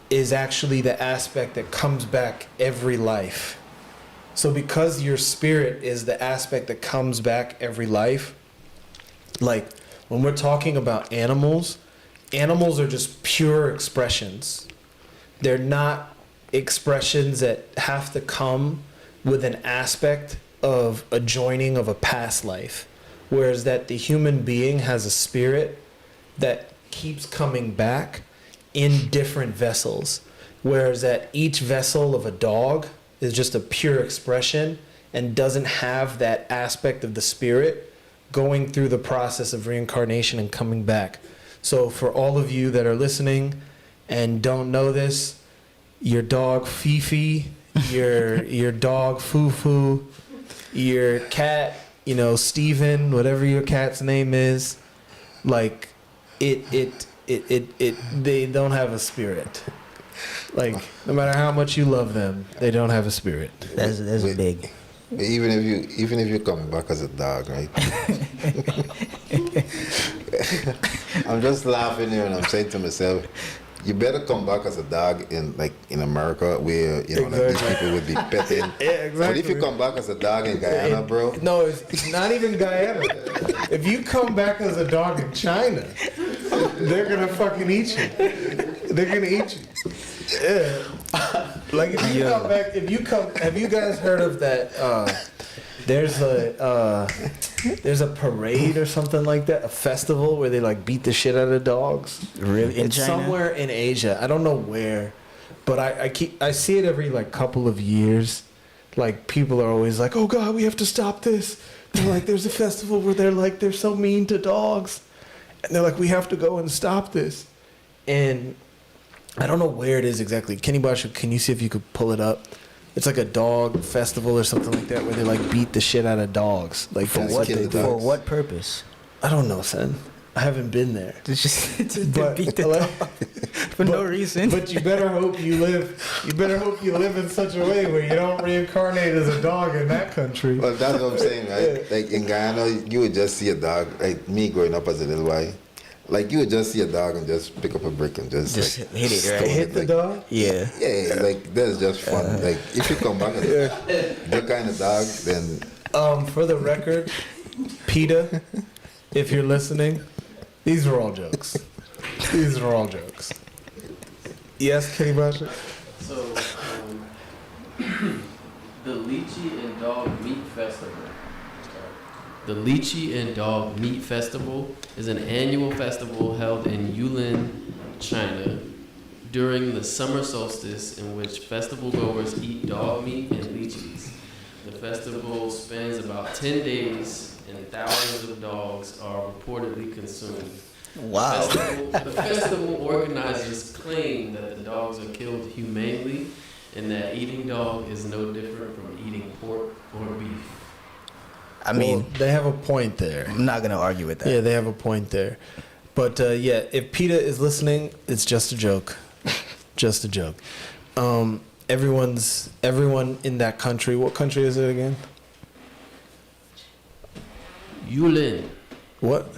is actually the aspect that comes back every life. So because your spirit is the aspect that comes back every life, like when we're talking about animals are just pure expressions. They're not expressions that have to come with an aspect of a joining of a past life. Whereas that the human being has a spirit that keeps coming back in different vessels, whereas that each vessel of a dog is just a pure expression and doesn't have that aspect of the spirit going through the process of reincarnation and coming back. So for all of you that are listening and don't know this, your dog Fifi, your dog Fufu, your cat, Steven, whatever your cat's name is, like they don't have a spirit. Like, no matter how much you love them, they don't have a spirit. That's big. Even if you come back as a dog, right? I'm just laughing here and I'm saying to myself, you better come back as a dog in America where like these people would be petting. Yeah, exactly. But if you come back as a dog in Guyana, bro. No, it's not even Guyana. If you come back as a dog in China, they're gonna fucking eat you. They're gonna eat you. Yeah. Like if you come back, have you guys heard of that? There's a parade or something like that, a festival where they like beat the shit out of dogs. Really? In It's China? somewhere in Asia. I don't know where, but I see it every like couple of years. Like people are always like, "Oh God, we have to stop this." They're like, "There's a festival where they're so mean to dogs," and they're like, "We have to go and stop this." And I don't know where it is exactly. Kenny Basha, can you see if you could pull it up? It's like a dog festival or something like that where they like beat the shit out of dogs. Like For that's what what they do. For what purpose? I don't know, son. I haven't been there. It's just to But, beat the like, dog for no reason. But you better hope you live. You better hope you live in such a way where you don't reincarnate as a dog in that country. Well, that's what I'm saying, right? Like in Guyana, you would just see a dog, like me growing up as a little boy. Like you would just see a dog and just pick up a brick and just Just like, hit it, right? stone Hit the like, dog. Yeah. Yeah, like that's just fun. Like if you come back as that kind of dog, then For the record, PETA, if you're listening, these are all jokes. These are all jokes. Yes, Kenny Basha? So, the Lychee and Dog Meat Festival. The Lychee and Dog Meat Festival is an annual festival held in Yulin, China, during the summer solstice, in which festival goers eat dog meat and lychees. The festival spans about 10 days, and thousands of dogs are reportedly consumed. Wow. The festival organizers claim that the dogs are killed humanely and that eating dog is no different from eating pork or beef. I mean, Well, they have a point there. I'm not going to argue with that. Yeah, they have a point there. But yeah, if PETA is listening, it's just a joke. Just a joke. Everyone in that country. What country is it again? Yulin. What?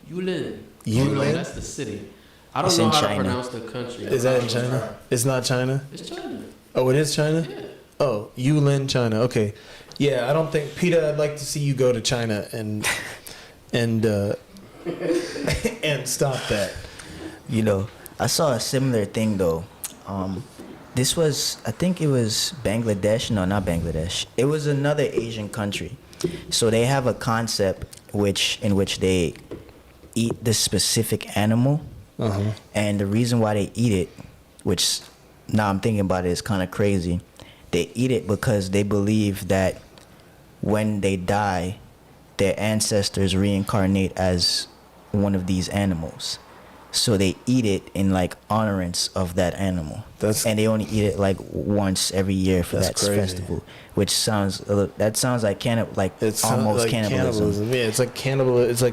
Yulin. Yulin? Oh, no, that's the city. I don't It's know in how China. to pronounce the country. Is that in China? It's not China? It's China. Oh, it is China? Yeah. Oh, Yulin, China. Okay. Yeah, I don't think PETA. I'd like to see you go to China and and stop that. I saw a similar thing though. This was, I think it was Bangladesh. No, not Bangladesh. It was another Asian country. So they have a concept in which they eat this specific animal, and the reason why they eat it, which now I'm thinking about it, is kind of crazy. They eat it because they believe that when they die, their ancestors reincarnate as one of these animals. so they eat it in like honorance of that animal. And they only eat it like once every year for that festival, which sounds like it's almost like cannibalism. Yeah, it's like it's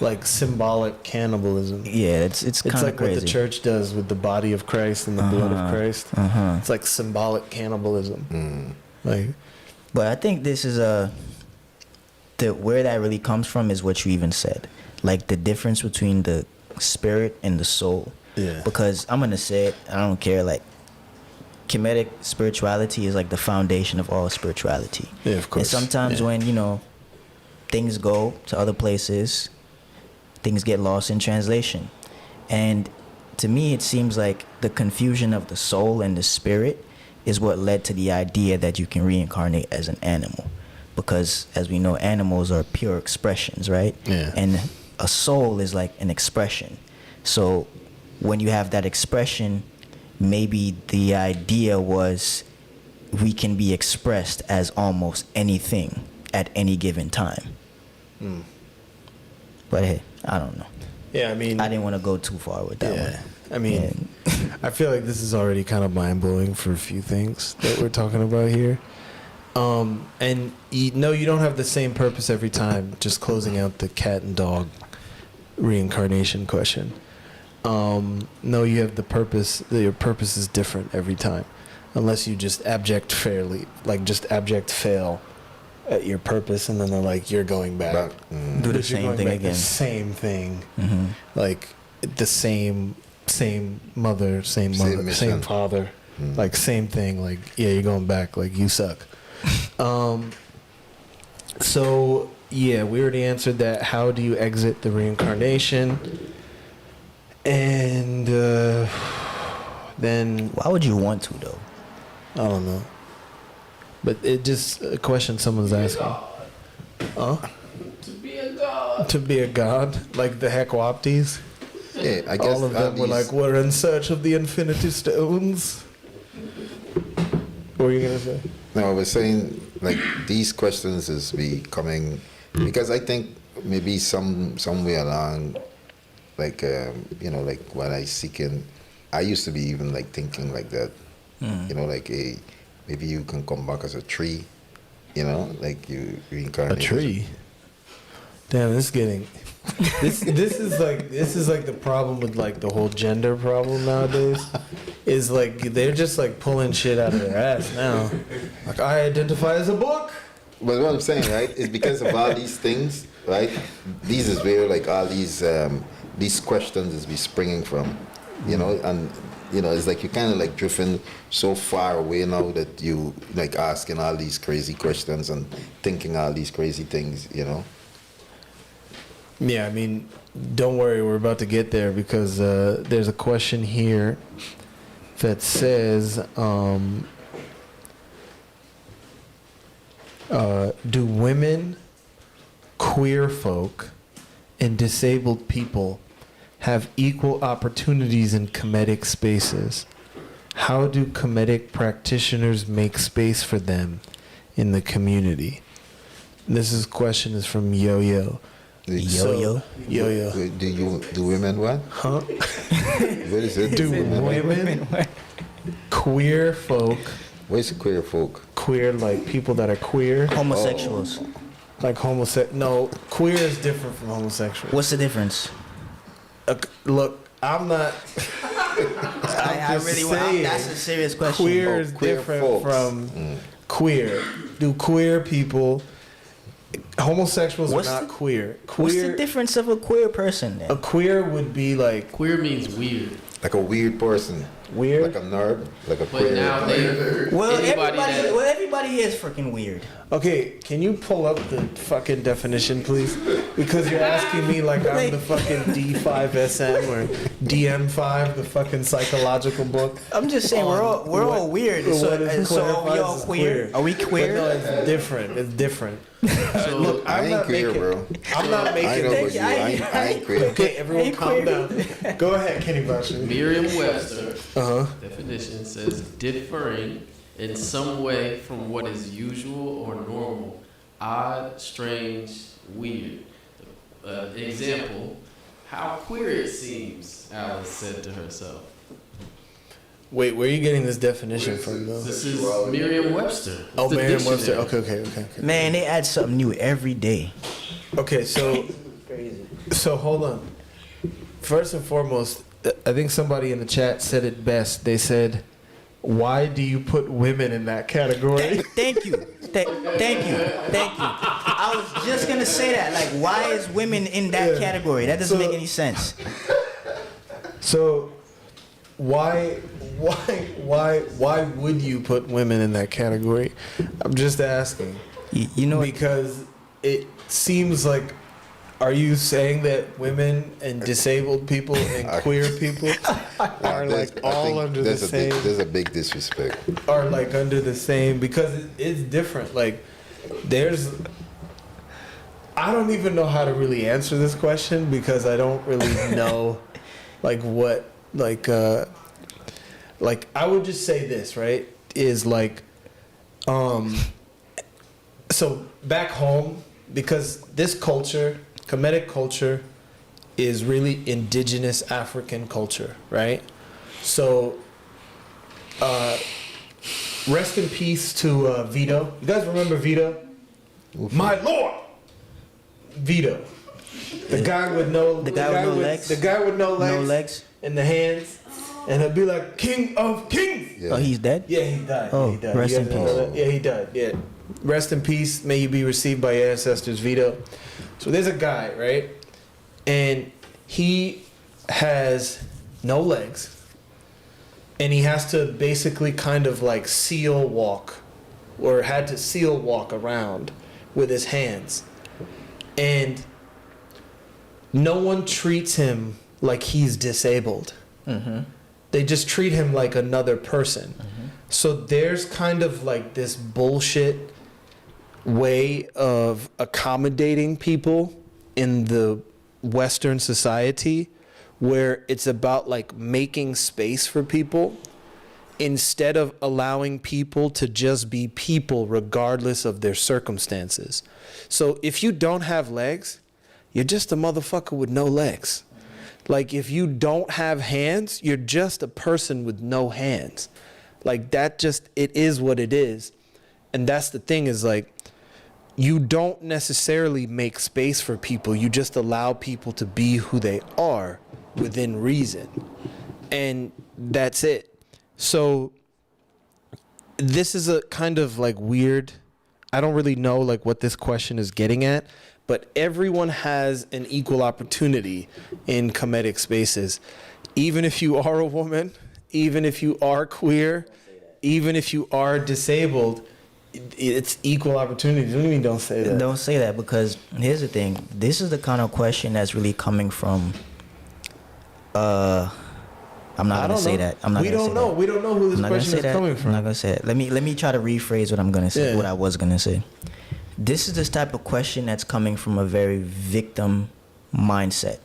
like symbolic cannibalism. Yeah, it's kind of like crazy. What the church does with the body of Christ and the blood of Christ. It's like symbolic cannibalism. But I think this is where that really comes from is what you even said, like the difference between the spirit and the soul. Yeah. Because I'm gonna say it, I don't care. Like, Kemetic spirituality is like the foundation of all spirituality. Yeah, of course. And sometimes when things go to other places, things get lost in translation. And to me, it seems like the confusion of the soul and the spirit is what led to the idea that you can reincarnate as an animal. Because, as we know, animals are pure expressions, right? Yeah. And a soul is like an expression. So when you have that expression, maybe the idea was we can be expressed as almost anything at any given time. But hey, I don't know. Yeah, I mean, I didn't want to go too far with that one. I mean, I feel like this is already kind of mind-blowing for a few things that we're talking about here. And you don't have the same purpose every time, just closing out the cat and dog reincarnation question. No, you have the purpose. Your purpose is different every time, unless you just abject fail at your purpose, and then they're like, you're going back. Do the same thing again. The same thing. Like the same mother, same father, like same thing. Like, yeah, you're going back. Like, you suck. So yeah, we already answered that. How do you exit the reincarnation? And then why would you want to though? I don't know. But it just a question someone's asking. To be a god. To be a god, like the Hekwaptis. Yeah, I guess all of them were like, we're in search of the Infinity Stones. What were you gonna say? No, I was saying, like, these questions is becoming, because I think maybe somewhere along, like, like when I used to be even like thinking like that, like maybe you can come back as a tree, like you reincarnate. A tree. Damn, this is like the problem with like the whole gender problem nowadays. Is like they're just like pulling shit out of their ass now. Like, I identify as a book. But what I'm saying, right, is because of all these things, right? These is where like all these questions is be springing from, and it's like you kind of like drifting so far away now that you like asking all these crazy questions and thinking all these crazy things, Yeah, I mean, don't worry, we're about to get there because there's a question here that says, do women, queer folk, and disabled people have equal opportunities in Kemetic spaces? How do Kemetic practitioners make space for them in the community? This question is from Yo-Yo. Yo-Yo? Yo-Yo. Do women what? Huh? What is it? Do women, queer folk, what is queer folk? Queer, like people that are queer. Homosexuals. Like no, queer is different from homosexual. What's the difference? Look, I'm not. I really want. That's a serious question. Queer is queer different folks. from queer. Do queer people? Homosexuals are not queer. What's the difference of a queer person then? A queer would be like Queer means weird. Like a weird person. weird. Like a nerd. Like a But queer. now everybody here is freaking weird. Okay, can you pull up the fucking definition, please? Because you're asking me like I'm the fucking D5SM or DM5, the fucking psychological book. I'm just saying we're all weird. So are we all queer? Are we queer? But no, it's different. It's different. So Look, I ain't queer, bro. I'm not making. I know what you. I ain't queer. Okay, everyone, calm down. Go ahead, Kenny Basher. Merriam-Webster definition says differing in some way from what is usual or normal, odd, strange, weird. Example: how queer it seems, Alice said to herself. Wait, where are you getting this definition from, though? This is Merriam-Webster. Oh, The Merriam-Webster. dictionary. Okay. Man, they add something new every day. Okay, so hold on. First and foremost, I think somebody in the chat said it best. They said, "Why do you put women in that category?" Thank you. Thank you. I was just gonna say that. Like, why is women in that category? That doesn't make any sense. So, why would you put women in that category? I'm just asking. You know, Because it seems like, are you saying that women and disabled people and queer people are like all under the same? There's a big disrespect. Are like under the same, because it's different. Like, I don't even know how to really answer this question, because I don't really know like what I would just say this, right? Is like, so back home, because this culture, Kemetic culture, is really indigenous African culture, right? So, rest in peace to Vito. You guys remember Vito? My lord, Vito, the guy with no legs. The guy with no legs. And the hands, and he'll be like, "King of Kings." Yeah. Oh, he's dead? Yeah, he died. Oh, he died. rest in peace. Yeah, he died. Yeah, rest in peace. May you be received by your ancestors, Vito. So there's a guy, right, and he has no legs, and he has to basically kind of like seal walk, or had to seal walk around with his hands, and no one treats him like he's disabled. Mm-hmm. They just treat him like another person. Mm-hmm. So there's kind of like this bullshit way of accommodating people in the Western society, where it's about like making space for people instead of allowing people to just be people regardless of their circumstances. So if you don't have legs, you're just a motherfucker with no legs. Like, if you don't have hands, you're just a person with no hands. Like, that just, it is what it is. And that's the thing, is like, you don't necessarily make space for people. You just allow people to be who they are within reason. And that's it. So this is a kind of like weird, I don't really know like what this question is getting at, but everyone has an equal opportunity in Kemetic spaces. Even if you are a woman, even if you are queer, even if you are disabled, it's equal opportunity. What do you mean don't say that? Don't say that, because here's the thing. This is the kind of question that's really coming from, I'm not going to say that. We don't know. We don't know who this question is coming from. I'm not going to say that. Let me try to rephrase what I'm going to say, what I was going to say. This is this type of question that's coming from a very victim mindset.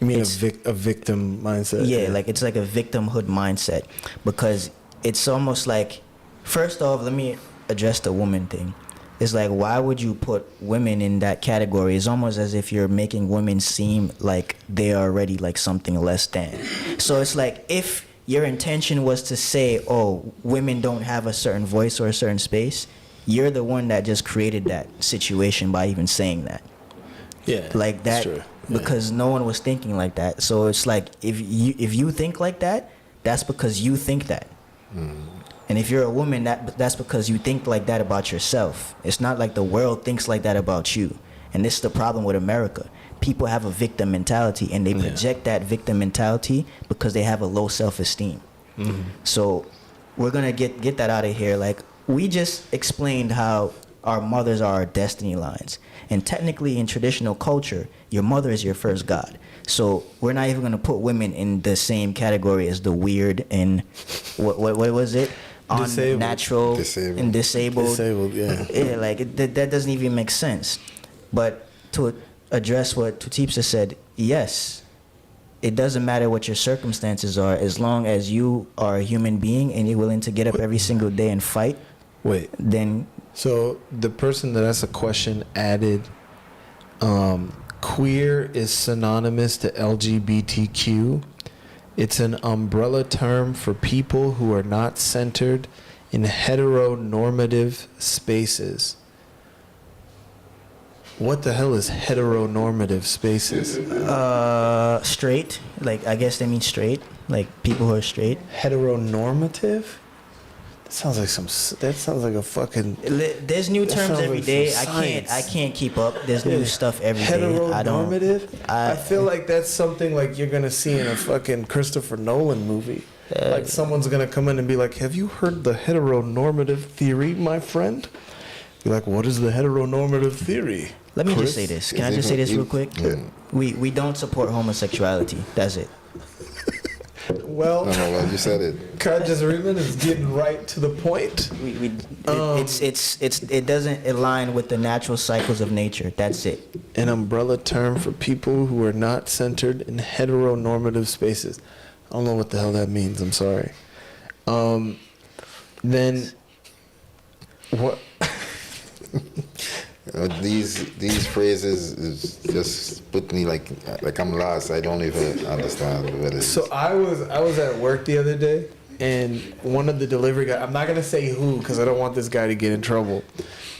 You mean a victim mindset? Yeah, like it's like a victimhood mindset, because it's almost like, first off, let me address the woman thing. It's like, why would you put women in that category? It's almost as if you're making women seem like they are already like something less than. So it's like, if your intention was to say, oh, women don't have a certain voice or a certain space, you're the one that just created that situation by even saying that. Yeah, like that, that's true. Yeah. Because no one was thinking like that. So it's like, if you think like that, that's because you think that. And if you're a woman, that's because you think like that about yourself. It's not like the world thinks like that about you. And this is the problem with America. People have a victim mentality, and they project that victim mentality because they have a low self-esteem. Mm-hmm. So we're gonna get that out of here. Like, we just explained how our mothers are our destiny lines. And technically, in traditional culture, your mother is your first god. So we're not even gonna put women in the same category as the weird and what was it? Unnatural and disabled. Disabled, yeah. Yeah, like that doesn't even make sense. But to address what Tutipsa said, yes, it doesn't matter what your circumstances are, as long as you are a human being and you're willing to get up every single day and fight. Then. So the person that asked a question added, Queer is synonymous to LGBTQ. It's an umbrella term for people who are not centered in heteronormative spaces. What the hell is heteronormative spaces? Straight. Like, I guess they mean straight. Like, people who are straight. Heteronormative? That sounds like a fucking... There's new terms every like day. some I can't keep up. There's new stuff every day. Heteronormative? I feel like that's something like you're gonna see in a fucking Christopher Nolan movie. Like someone's gonna come in and be like, "Have you heard the heteronormative theory, my friend?" You're like, "What is the heteronormative theory?" Let me just say this. Can I just say this real quick? Yeah. We don't support homosexuality. That's it. Well, well, you said it. Kaj's Riemann is getting right to the point. It doesn't align with the natural cycles of nature. That's it. An umbrella term for people who are not centered in heteronormative spaces. I don't know what the hell that means. I'm sorry. Then what? These phrases is just put me like I'm lost. I don't even understand what it is. So I was at work the other day, and one of the delivery guys, I'm not gonna say who because I don't want this guy to get in trouble.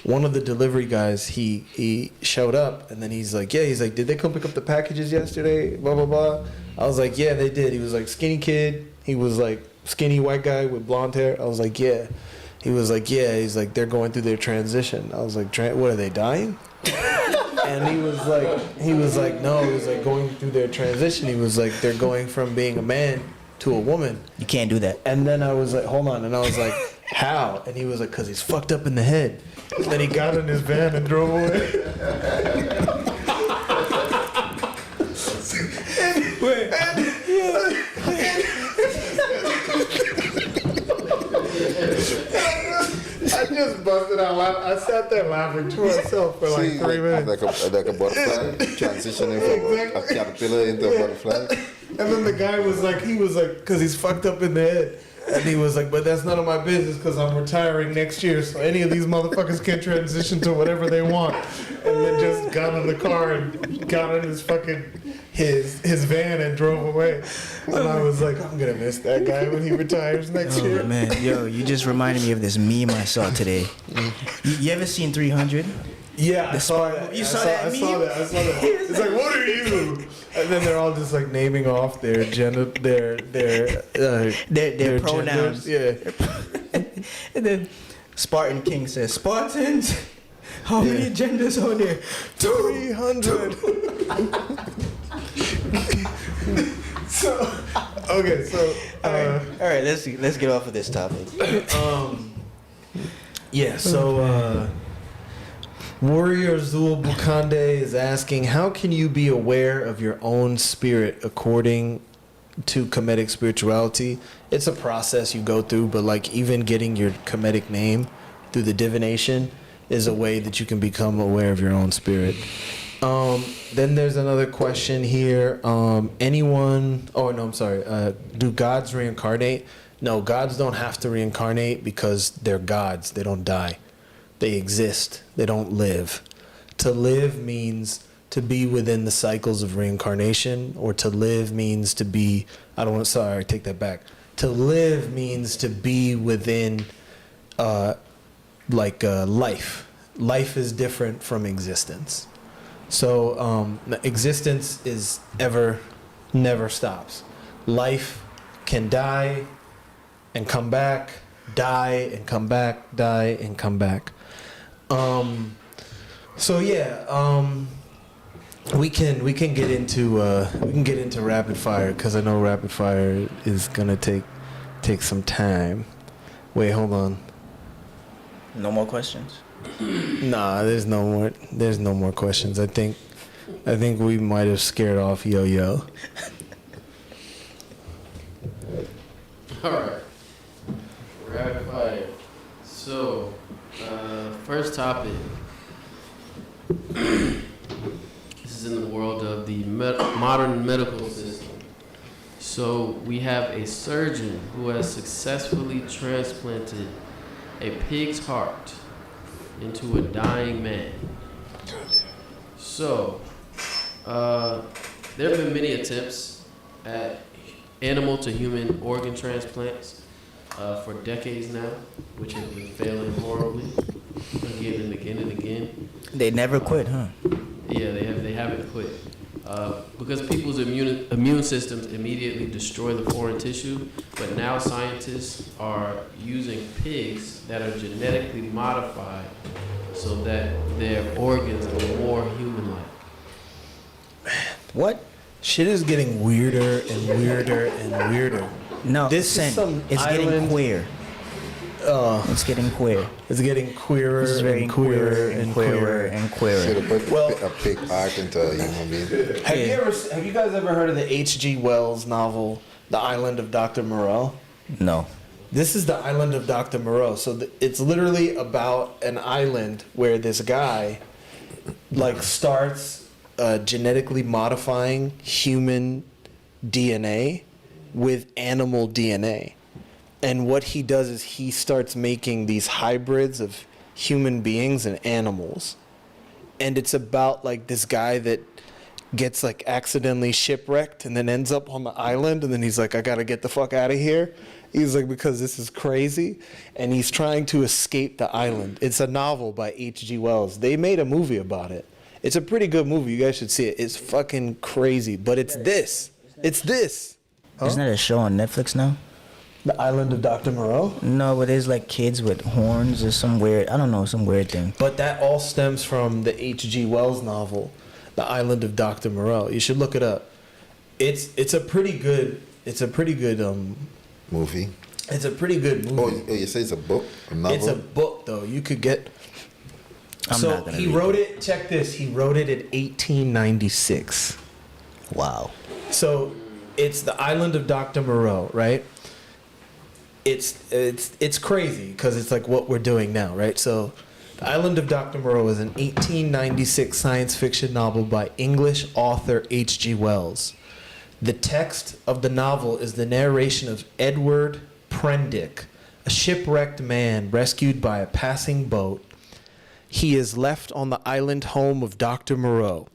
One of the delivery guys, he showed up, and then he's like, did they come pick up the packages yesterday? Blah blah blah. I was like, yeah, they did. He was like skinny kid. He was like skinny white guy with blonde hair. I was like, yeah. He was like, yeah. He's like, they're going through their transition. I was like, what are they dying? And he was like, no. He was like going through their transition. He was like, they're going from being a man to a woman. You can't do that. And then I was like, hold on. And I was like, how? And he was like, because he's fucked up in the head. And then he got in his van and drove away. I just busted out laughing. I sat there laughing to myself for like 3 minutes. Like a butterfly transitioning from a caterpillar into a butterfly. And then the guy was like, because he's fucked up in the head. And he was like, but that's none of my business because I'm retiring next year. So any of these motherfuckers can transition to whatever they want. And then just got in the car and got in his fucking, his van and drove away. And I was like, I'm going to miss that guy when he retires next year. Oh, man. Yo, you just reminded me of this meme I saw today. You ever seen 300? Yeah, I saw that. You saw that meme? I saw that. It's like, what are you? And then they're all just like naming off their gender, their pronouns. Genders. Yeah. And then Spartan King says, Spartans, how many genders are there? 300. All right, let's get off of this topic. Warrior Zul Bukande is asking, how can you be aware of your own spirit according to Kemetic spirituality? It's a process you go through, but like even getting your Kemetic name through the divination is a way that you can become aware of your own spirit. Then there's another question here. Do gods reincarnate? No, gods don't have to reincarnate because they're gods. They don't die. They exist. They don't live. To live means to be within the cycles of reincarnation, or to live means to be, I take that back. To live means to be within life. Life is different from existence. So existence is never stops. Life can die and come back, die and come back, die and come back. We can get into rapid fire because I know rapid fire is gonna take some time. Wait, hold on. No more questions? Nah, there's no more questions. I think we might have scared off Yo-Yo. All right. Rapid fire. So, first topic. This is in the world of the modern medical system. So, we have a surgeon who has successfully transplanted a pig's heart into a dying man. So, There have been many attempts at animal to human organ transplants for decades now, which have been failing horribly again and again and again. They never quit, huh? Yeah, they haven't quit. Because people's immune systems immediately destroy the foreign tissue, but now scientists are using pigs that are genetically modified so that their organs are more human-like. What? Shit is getting weirder and weirder and weirder. No, This is some it's getting island- queer. It's getting queer. It's getting queerer It's very and queerer and queerer. and Should queerer. have put Well- a pig art into a human being. Have you guys ever heard of the H.G. Wells novel, The Island of Dr. Moreau? No. This is the island of Dr. Moreau. So it's literally about an island where this guy like starts genetically modifying human DNA with animal DNA. And what he does is he starts making these hybrids of human beings and animals. And it's about like this guy that gets like accidentally shipwrecked and then ends up on the island, and then he's like, I gotta get the fuck out of here. He's like, because this is crazy. And he's trying to escape the island. It's a novel by H.G. Wells. They made a movie about it. It's a pretty good movie. You guys should see it. It's fucking crazy. But it's this. It's this. Isn't that a show on Netflix now? The Island of Dr. Moreau? No, but there's like kids with horns or some weird, I don't know, some weird thing. But that all stems from the H.G. Wells novel, The Island of Dr. Moreau. You should look it up. It's a pretty good Movie. it's a pretty good movie. Oh, you say it's a book? A novel? It's a book though. You could get I'm So not gonna he read wrote it, check this, he wrote it in 1896. Wow. So it's The Island of Dr. Moreau, right? It's crazy because it's like what we're doing now, right? So The Island of Dr. Moreau is an 1896 science fiction novel by English author H.G. Wells. The text of the novel is the narration of Edward Prendick, a shipwrecked man rescued by a passing boat. He is left on the island home of Dr. Moreau,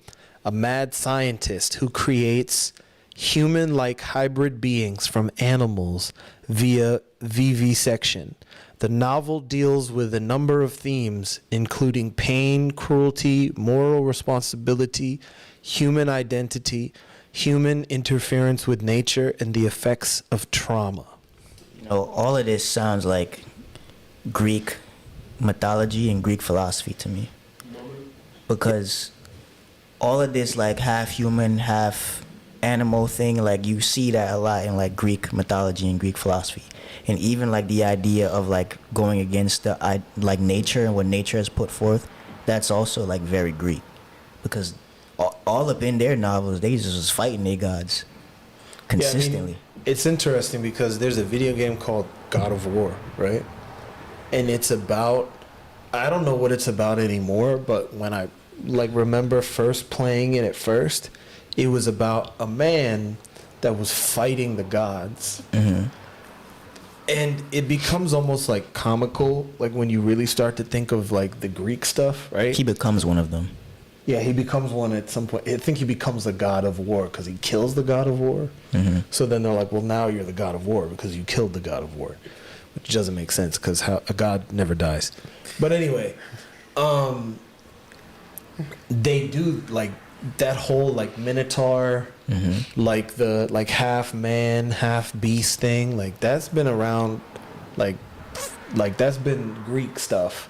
a mad scientist who creates human-like hybrid beings from animals via vivisection. The novel deals with a number of themes, including pain, cruelty, moral responsibility, human identity, human interference with nature, and the effects of trauma. You know, all of this sounds like Greek mythology and Greek philosophy to me. Because all of this like half human, half animal thing, like you see that a lot in like Greek mythology and Greek philosophy. And even like the idea of like going against the like nature and what nature has put forth, that's also like very Greek. Because all up in their novels, they just was fighting their gods consistently. Yeah, I mean, it's interesting because there's a video game called God of War, right? And it's about, I don't know what it's about anymore, but when I like remember first playing it at first, it was about a man that was fighting the gods. Mm-hmm. And it becomes almost like comical, like when you really start to think of like the Greek stuff, right? He becomes one of them. Yeah, he becomes one at some point. I think he becomes the god of war because he kills the god of war. Mm-hmm. So then they're like, well, now you're the god of war because you killed the god of war, which doesn't make sense because a god never dies. But anyway, they do like that whole like Minotaur, like the like half man, half beast thing. Like that's been around, like that's been Greek stuff.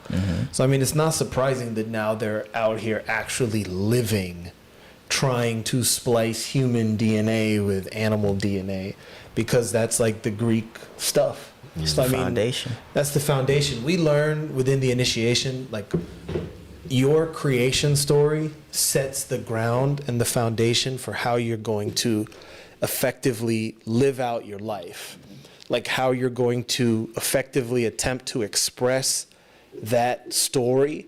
So I mean, it's not surprising that now they're out here actually living, trying to splice human DNA with animal DNA, because that's like the Greek stuff. So I mean, Foundation. that's the foundation. We learn within the initiation, like your creation story sets the ground and the foundation for how you're going to effectively live out your life. Like how you're going to effectively attempt to express that story.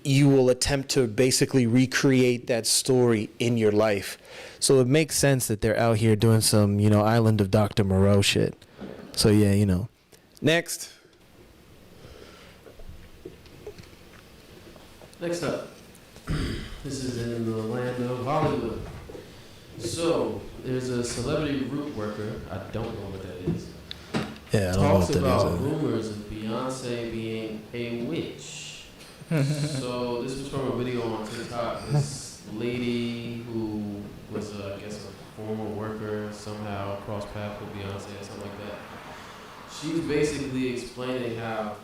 You will attempt to basically recreate that story in your life. So it makes sense that they're out here doing some, Island of Dr. Moreau shit. So yeah, Next. Next up, This is in the land of Hollywood. So there's a celebrity root worker. I don't know what that is. Yeah, I don't know what Talks that about is. rumors of Beyonce being a witch. So this was from a video on TikTok. This lady who was, I guess, a former worker somehow crossed paths with Beyonce or something like that. She was basically explaining how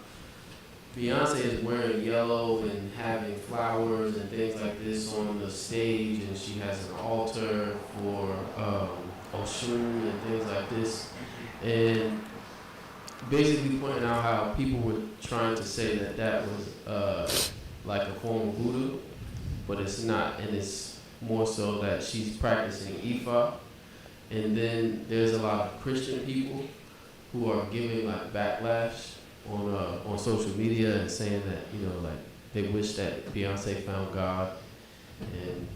Beyonce is wearing yellow and having flowers and things like this on the stage, and she has an altar for Oshun and things like this, and basically pointing out how people were trying to say that that was like a form of voodoo, but it's not, and it's more so that she's practicing Ifa. And then there's a lot of Christian people who are giving like backlash on social media and saying that, you know, like they wish that Beyonce found God, and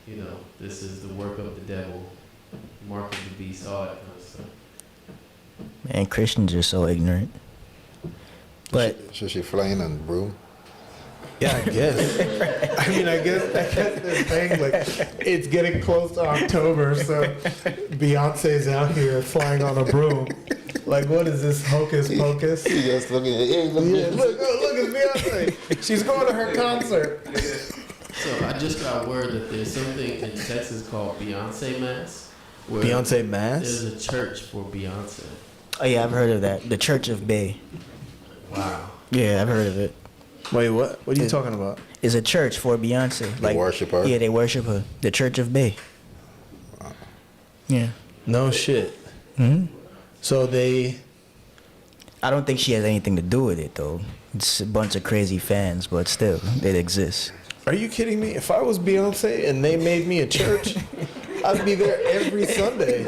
you know, this is the work of the devil, mark of the beast, all that kind of stuff. Man, Christians are so ignorant. But Should she fly in on broom? Yeah, I guess. I mean, I guess this thing, like, it's getting close to October, so Beyonce's out here flying on a broom. Like, what is this, hocus pocus? He just looking at hey, look, Yeah, look, it's Beyonce. She's going to her concert. So I just got word that there's something in Texas called Beyonce Mass. Where Beyonce Mass? There's a church for Beyonce. oh yeah, I've heard of that. The Church of Bay. Wow. Yeah, I've heard of it. Wait, what? What are you talking about? It's a church for Beyonce. They worship her? Yeah, they worship her. The Church of Bay. Yeah. No shit. Hmm. So they... I don't think she has anything to do with it though. It's a bunch of crazy fans, but still, it exists. Are you kidding me? If I was Beyonce and they made me a church, I'd be there every Sunday.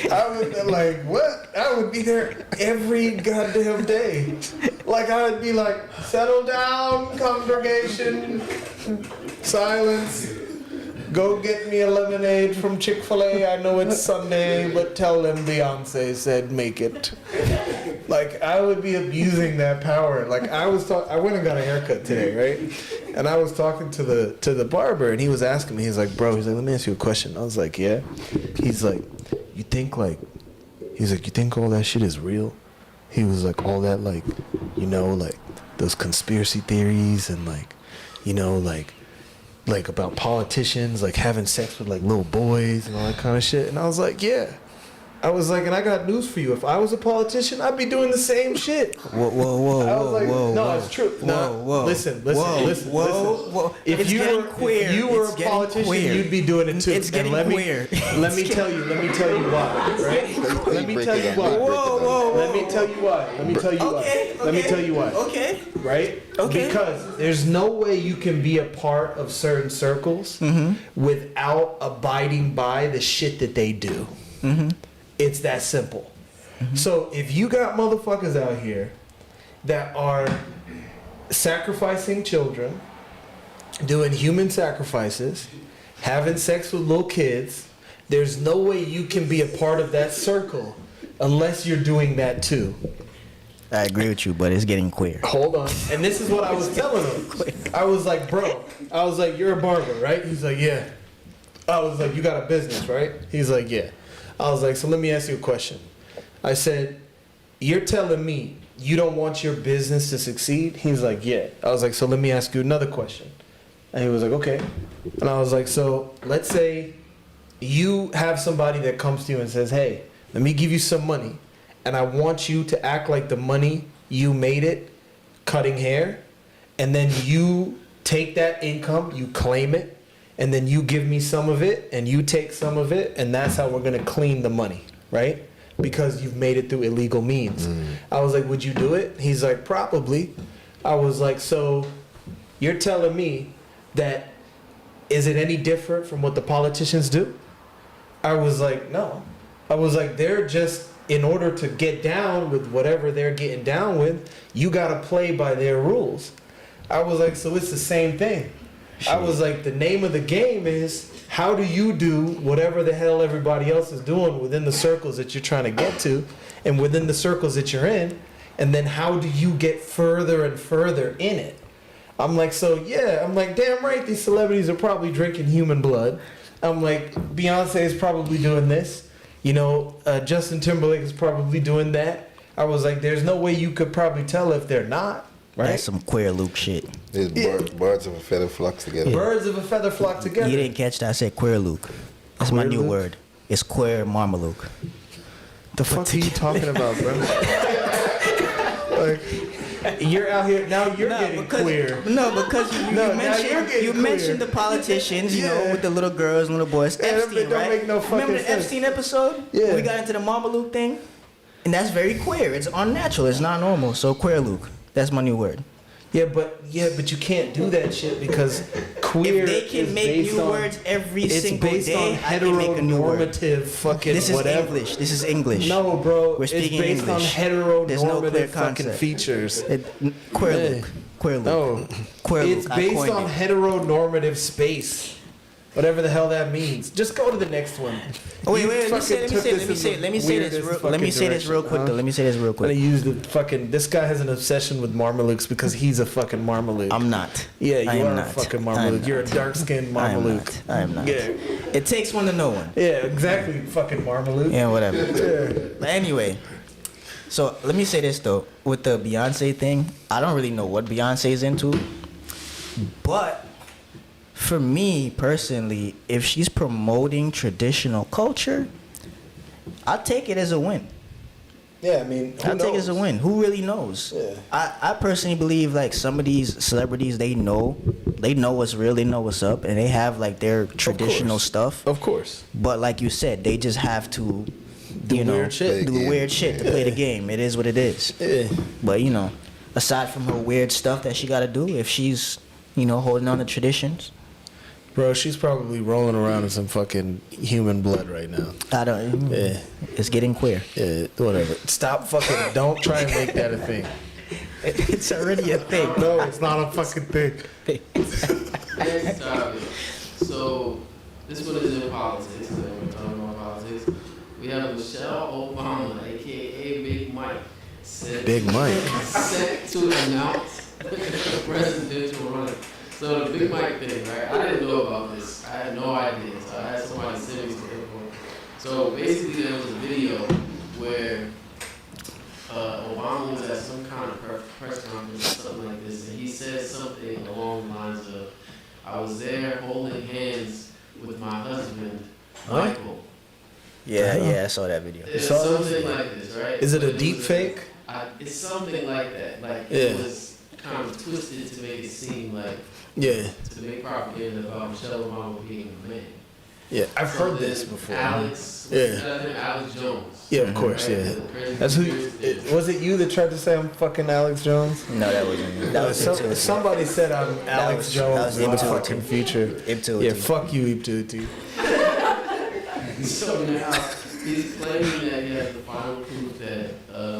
I would, like, what? I would be there every goddamn day. Like, I would be like, settle down, congregation, silence. Go get me a lemonade from Chick-fil-A. I know it's Sunday, but tell them Beyonce said make it. Like, I would be abusing that power. Like, I went and got a haircut today, right? And I was talking to the barber, and he was asking me, he's like, bro, he's like, let me ask you a question. I was like, yeah. He's like, you think all that shit is real? He was like, all that, like, you know, like, those conspiracy theories and, like, you know, like about politicians, like, having sex with, like, little boys and all that kind of shit. And I was like, yeah. I was like, and I got news for you. If I was a politician, I'd be doing the same shit. Whoa, I was like, no, it's true. Listen. If you were a politician, you'd be doing it too. It's getting queer. Let me tell you why, right? Let me tell you why. Let me tell you why. Okay. Right? Okay. Because there's no way you can be a part of certain circles without abiding by the shit that they do. Mm-hmm. It's that simple. Mm-hmm. So if you got motherfuckers out here that are sacrificing children, doing human sacrifices, having sex with little kids, there's no way you can be a part of that circle unless you're doing that too. I agree with you, but it's getting queer. Hold on. And this is what I was telling him. I was like, bro, you're a barber, right? He's like, yeah. I was like, you got a business, right? He's like, yeah. I was like, so let me ask you a question. I said, you're telling me you don't want your business to succeed? He's like, yeah. I was like, so let me ask you another question. And he was like, okay. And I was like, so let's say you have somebody that comes to you and says, hey, let me give you some money, and I want you to act like the money you made it cutting hair, and then you take that income, you claim it, and then you give me some of it, and you take some of it, and that's how we're gonna clean the money, right? Because you've made it through illegal means. I was like, would you do it? He's like, probably. I was like, so you're telling me that, is it any different from what the politicians do? I was like, no. I was like, they're just, in order to get down with whatever they're getting down with, you gotta play by their rules. I was like, so it's the same thing. I was like, the name of the game is, how do you do whatever the hell everybody else is doing within the circles that you're trying to get to, and within the circles that you're in, and then how do you get further and further in it? I'm like, so yeah. I'm like, damn right, these celebrities are probably drinking human blood. I'm like, Beyonce is probably doing this. You know, Justin Timberlake is probably doing that. I was like, there's no way you could probably tell if they're not. Right? That's some queer Luke shit. There's birds of a feather flock together. Yeah. Birds of a feather flock together. You didn't catch that? I said queer Luke. That's Queer my new Luke? word. It's queer Marmaluke. The fuck are you talking about, bro? Like, you're out here now. You're getting queer. No, because you queer. mentioned the politicians, you know, with the little girls and little boys. Yeah, Epstein, don't right? make no fucking Remember the sense. Epstein episode? Yeah. We got into the Marmaluke thing, and that's very queer. It's unnatural. It's not normal. So queer Luke. That's my new word. Yeah, but you can't do that shit because queer. If they can make new words every single based day, on I can make a new word. heteronormative fucking This is whatever. English. This is English. No, bro. We're speaking it's based English. on heteronormative There's no clear fucking concept. features. Queer Yeah. Luke. Queer Luke. No, Queer it's Luke. I based coined on it. heteronormative space. Whatever the hell that means. Just go to the next one. Oh, wait, You let me fucking say took this in the weirdest real fucking quick though. Let me say this real I'm gonna quick. use the fucking. This guy has an obsession with Marmalukes because he's a fucking Marmaluke. I'm not. Yeah, I you am are not. a fucking I am Marmaluke. You're a not. dark-skinned I am Marmaluke. not. I am not. Yeah, It takes one to know one. yeah, exactly. Fucking Marmaluke. Yeah, whatever. Yeah. But anyway, so let me say this though. With the Beyonce thing, I don't really know what Beyonce's into, but for me personally, if she's promoting traditional culture, I'll take it as a win. Yeah, I mean, I'll take it as a win. Who really knows? Yeah. I personally believe like some of these celebrities, they know what's real, they know what's up, and they have like their traditional course. stuff. Of course. But like you said, they just have to, Do you know, weird shit. do Play the weird game. shit to play the game. It is what it is. Yeah. But you know, aside from her weird stuff that she got to do, if she's, you know, holding on to traditions, Bro, she's probably rolling around in some fucking human blood right now. I don't. Yeah. It's getting queer. Yeah, whatever. Stop fucking. Don't try and make that a thing. It's already a thing. No, it's not a fucking thing. Next topic. So this one is in politics. So we're talking about politics. We have Michelle Obama, aka Big Mike, said Big Mike. set to announce the presidential run. So the Big Mike thing, right? I didn't know about this. I had no idea. So I had somebody send me some info. So basically, there was a video where Obama was at some kind of press conference or something like this, and he said something along the lines of, "I was there holding hands with my husband, Michael." Yeah, I saw that video. It's saw something like this, right? Is it a But deep was fake? It's something like that. Like Yeah. it was kind of twisted to make it seem like Yeah. to make propaganda about Michelle Obama being a man. Yeah, I've So heard this then before. Alex, Yeah. Alex Jones. Yeah, of course, Right? yeah. The crazy That's who. conspiracy Was it you that tried to say I'm fucking Alex Jones? No, that wasn't me. That was Tehuti. Somebody said I'm Alex was- Jones that in was the Tehuti. fucking future. Tehuti. Yeah, fuck you, Tehuti. So now he's claiming that he has the final proof that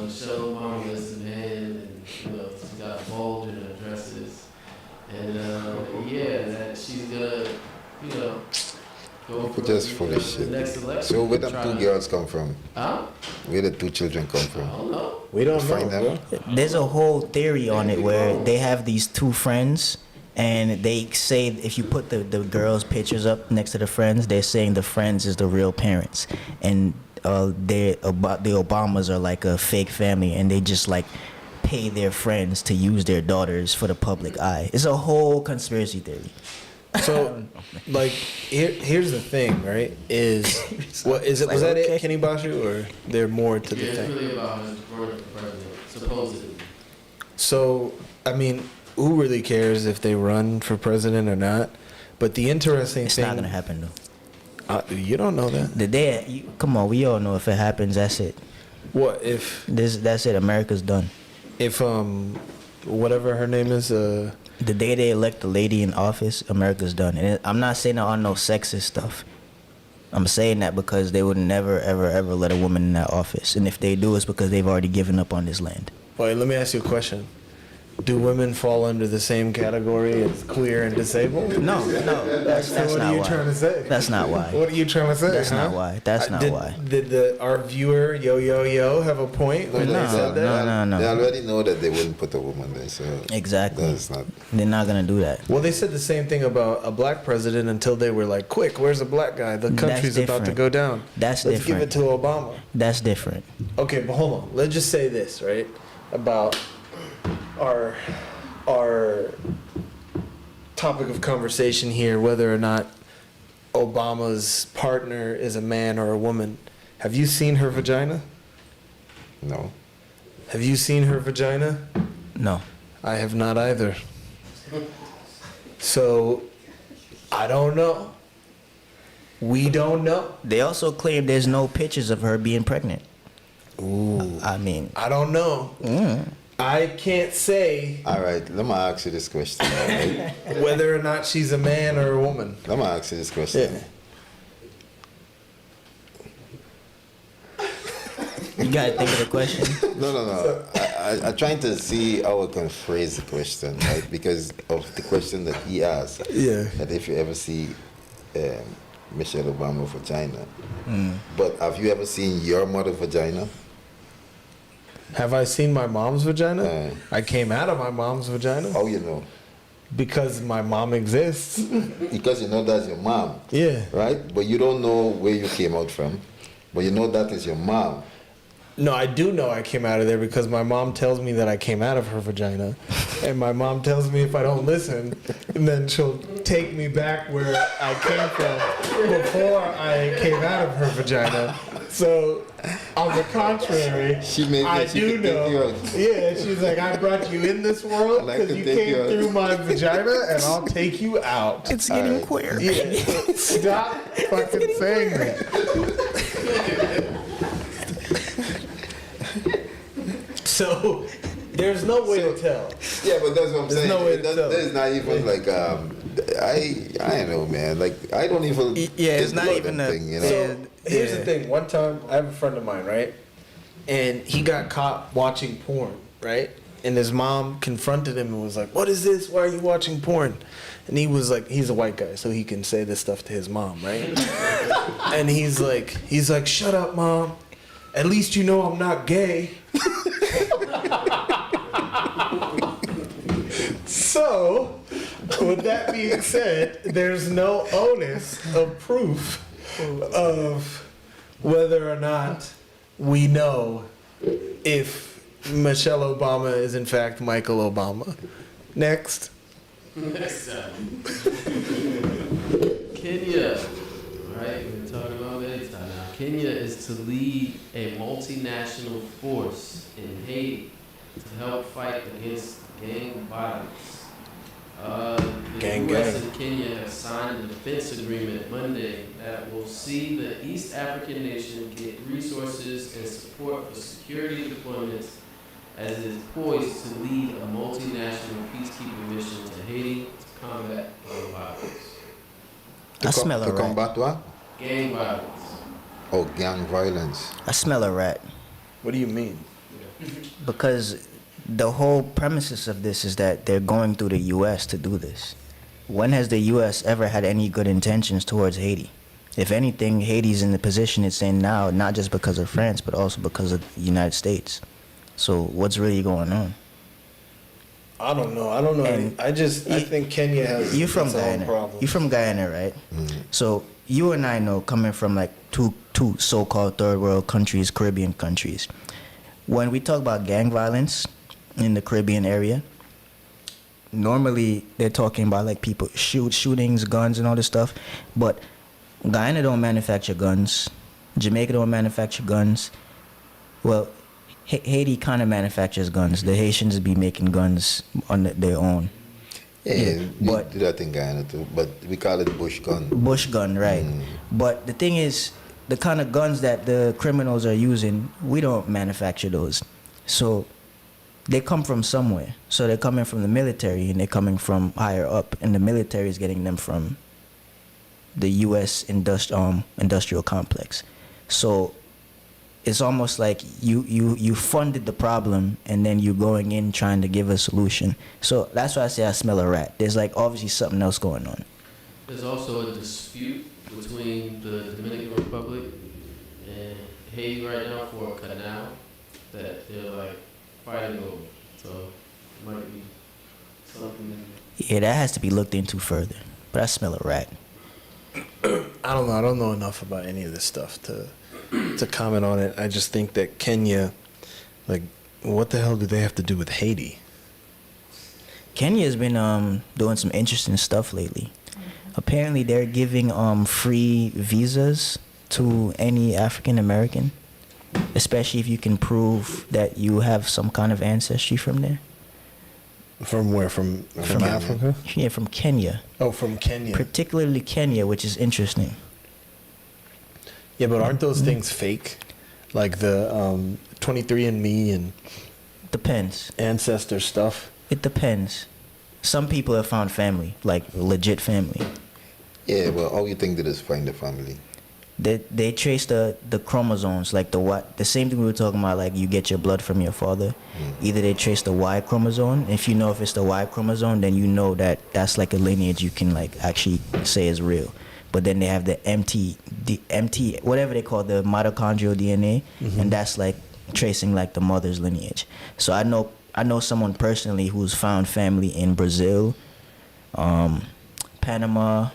Michelle Obama is a man, and you know she's got a bulge in her dresses, and yeah, that she's gonna, you know, go for Just the foolish shit. next election. So where them Try two to- girls come from? Huh? Where the two children come I from? don't know. We don't Find know. them. There's a whole theory on it where they have these two friends, and they say if you put the girls' pictures up next to the friends, they're saying the friends is the real parents, and the Obamas are like a fake family, and they just like pay their friends to use their daughters for the public eye. It's a whole conspiracy theory. So, like, here's the thing, right? Is what is it? Like, Was that okay. it, Kenny Bashu, or there more to the Yeah, it's thing? really about his running for president, supposedly. So, I mean, who really cares if they run for president or not? But the interesting It's thing, not gonna happen though. you don't know that. The day, come on, we all know if it happens, that's it. What if That's it. America's done. whatever her name is, The day they elect the lady in office, America's done. And I'm not saying that on no sexist stuff. I'm saying that because they would never, ever, ever let a woman in that office. And if they do, it's because they've already given up on this land. wait, let me ask you a question. Do women fall under the same category as queer and disabled? No, that's So what not are you why. trying to say? That's not why. What are you trying to say? That's not why. That's not did, why. Did our viewer Yo have a point when they said that? No. They already know that they wouldn't put a woman there, so Exactly. that's not. They're not gonna do that. Well, they said the same thing about a black president until they were like, "Quick, where's a black guy? The country's about to different. go down. That's Let's give different. it to Obama." That's different. Okay, but hold on. Let's just say this, right? About our topic of conversation here, whether or not Obama's partner is a man or a woman. Have you seen her vagina? No. Have you seen her vagina? No. I have not either. So, I don't know. We don't know. They also claim there's no pictures of her being pregnant. Ooh. I mean, I don't know. I can't say All right, let me ask you this question. Right? whether or not she's a man or a woman. Let me ask you this question. Yeah. you gotta think of the question. No. I'm trying to see how I can phrase the question, right? Because of the question that he asked. Yeah. That if you ever see Michelle Obama vagina. But have you ever seen your mother vagina? Have I seen my mom's vagina? I came out of my mom's vagina How you know? because my mom exists. Because you know that's your mom. Yeah. Right? But you don't know where you came out from. But you know that is your mom. No, I do know I came out of there because my mom tells me that I came out of her vagina. And my mom tells me if I don't listen, and then she'll take me back where I came from before I came out of her vagina. So, on the contrary, She made I that she do could take you know. out. Yeah, she's like, I brought you in this world And I because could you take came you out. through my vagina, and I'll take you out. It's getting Alright. queer. Yeah, stop fucking saying that. So, there's no way to tell. Yeah, but that's what I'm There's saying. no way to tell. There's not even like I don't know, man. Like I don't even. Yeah, it's think not about even them a- thing, you know. So here's Yeah. the thing. One time, I have a friend of mine, right? And he got caught watching porn, right? And his mom confronted him and was like, "What is this? Why are you watching porn?" And he was like, he's a white guy, so he can say this stuff to his mom, right? And he's like, "Shut up, mom. At least you know I'm not gay." So, with that being said, there's no onus of proof of whether or not we know if Michelle Obama is in fact Michael Obama. Next. Kenya, right? We're talking about that now. Kenya is to lead a multinational force in Haiti to help fight against gang violence. The Gang, U.S. gang. and Kenya have signed a defense agreement Monday that will see the East African nation get resources and support for security deployments as it is poised to lead a multinational peacekeeping mission to Haiti to combat gang violence. I smell a to rat. combat what? Gang violence. Oh, gang violence. I smell a rat. What do you mean? Because the whole premises of this is that they're going through the U.S. to do this. When has the U.S. ever had any good intentions towards Haiti? If anything, Haiti's in the position it's in now, not just because of France, but also because of the United States. So what's really going on? I don't know. And I think Kenya has You're from its own Guyana. problems. You're from Guyana, right? So you and I know, coming from like two so-called third world countries, Caribbean countries, when we talk about gang violence in the Caribbean area, normally they're talking about like people shootings, guns, and all this stuff. But Guyana don't manufacture guns. Jamaica don't manufacture guns. Well, Haiti kind of manufactures guns. The Haitians be making guns on their own. Yeah, we but- do that in Guyana too, but we call it bush gun. Bush gun, right? But the thing is, the kind of guns that the criminals are using, we don't manufacture those. So they come from somewhere. So they're coming from the military, and they're coming from higher up, and the military is getting them from the U.S. industrial complex. So it's almost like you funded the problem and then you're going in trying to give a solution. So that's why I say I smell a rat. There's like obviously something else going on. There's also a dispute between the Dominican Republic and Haiti right now for a canal that they're like fighting over. So it might be something. Yeah, that has to be looked into further. But I smell a rat. I don't know. I don't know enough about any of this stuff to comment on it. I just think that Kenya, like, what the hell do they have to do with Haiti? Kenya has been doing some interesting stuff lately. Apparently, they're giving free visas to any African American, especially if you can prove that you have some kind of ancestry from there. From where? From Africa? Yeah, from Kenya. Oh, from Kenya. Particularly Kenya, which is interesting. Yeah, but aren't those things fake? Like the 23andMe and Depends. Ancestor stuff? It depends. Some people have found family, like legit family. Yeah, well, how you think that is find the family? They trace the chromosomes, like the same thing we were talking about, like you get your blood from your father. Either they trace the Y chromosome. If you know if it's the Y chromosome, then you know that that's like a lineage you can like actually say is real. But then they have the MT, whatever they call the mitochondrial DNA, and that's like tracing like the mother's lineage. So I know someone personally who's found family in Brazil, Panama.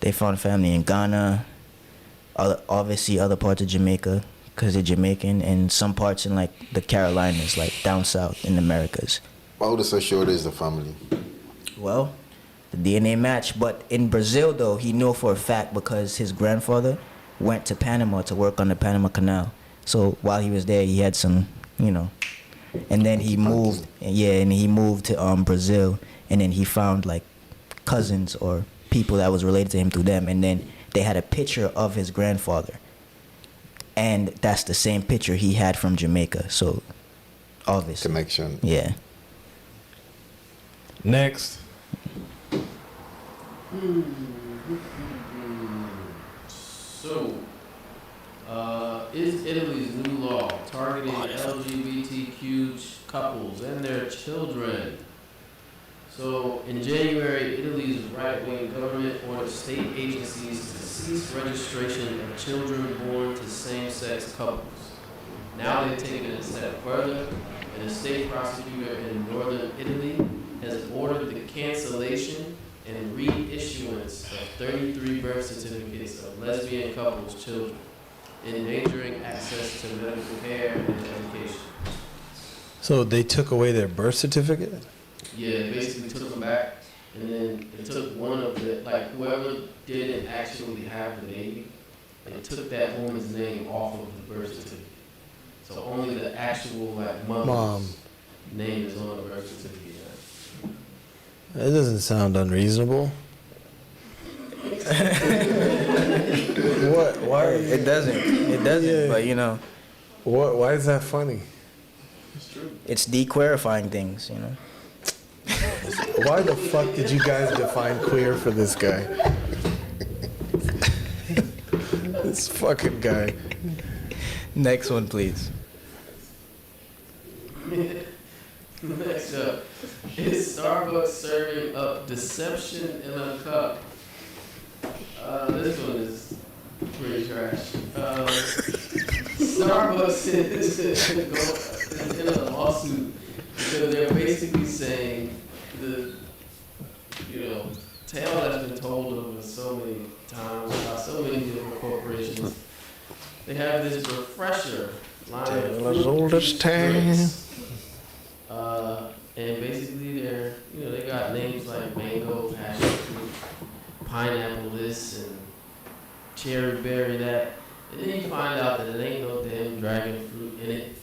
They found family in Ghana. Obviously other parts of Jamaica because they're Jamaican, and some parts in like the Carolinas, like down south in the Americas. How does so sure it is the family? Well, the DNA match, but in Brazil though, he knew for a fact because his grandfather went to Panama to work on the Panama Canal. So while he was there, he had some, and then he moved, and he moved to Brazil, and then he found like cousins or people that was related to him through them, and then they had a picture of his grandfather, and that's the same picture he had from Jamaica. So, obviously, Connection. Yeah. Next. So, is Italy's new law targeting LGBTQ couples and their children? So, in January, Italy's right-wing government ordered state agencies to cease registration of children born to same-sex couples. Now they've taken it a step further, and a state prosecutor in northern Italy has ordered the cancellation and reissuance of 33 birth certificates of lesbian couples' children, endangering access to medical care and education. So they took away their birth certificate? Yeah, they basically took them back, and then they took one of the, like, whoever didn't actually have the baby, they took that woman's name off of the birth certificate. So only the actual, like, mother's name is on the birth certificate. That doesn't sound unreasonable. What? Why? It doesn't. It doesn't. But What? Why is that funny? It's true. it's dequeerifying things. Why the fuck did you guys define queer for this guy? This fucking guy. Next one, please. Next up, is Starbucks serving up deception in a cup? This one is pretty trash. Starbucks is in a lawsuit because they're basically saying the tale that's been told over so many times by so many different corporations. They have this refresher line of Tale as old as fruit time. drinks. And basically they're, they got names like mango, passion fruit, pineapple this, and cherry berry that. And then you find out that it ain't no damn dragon fruit in it.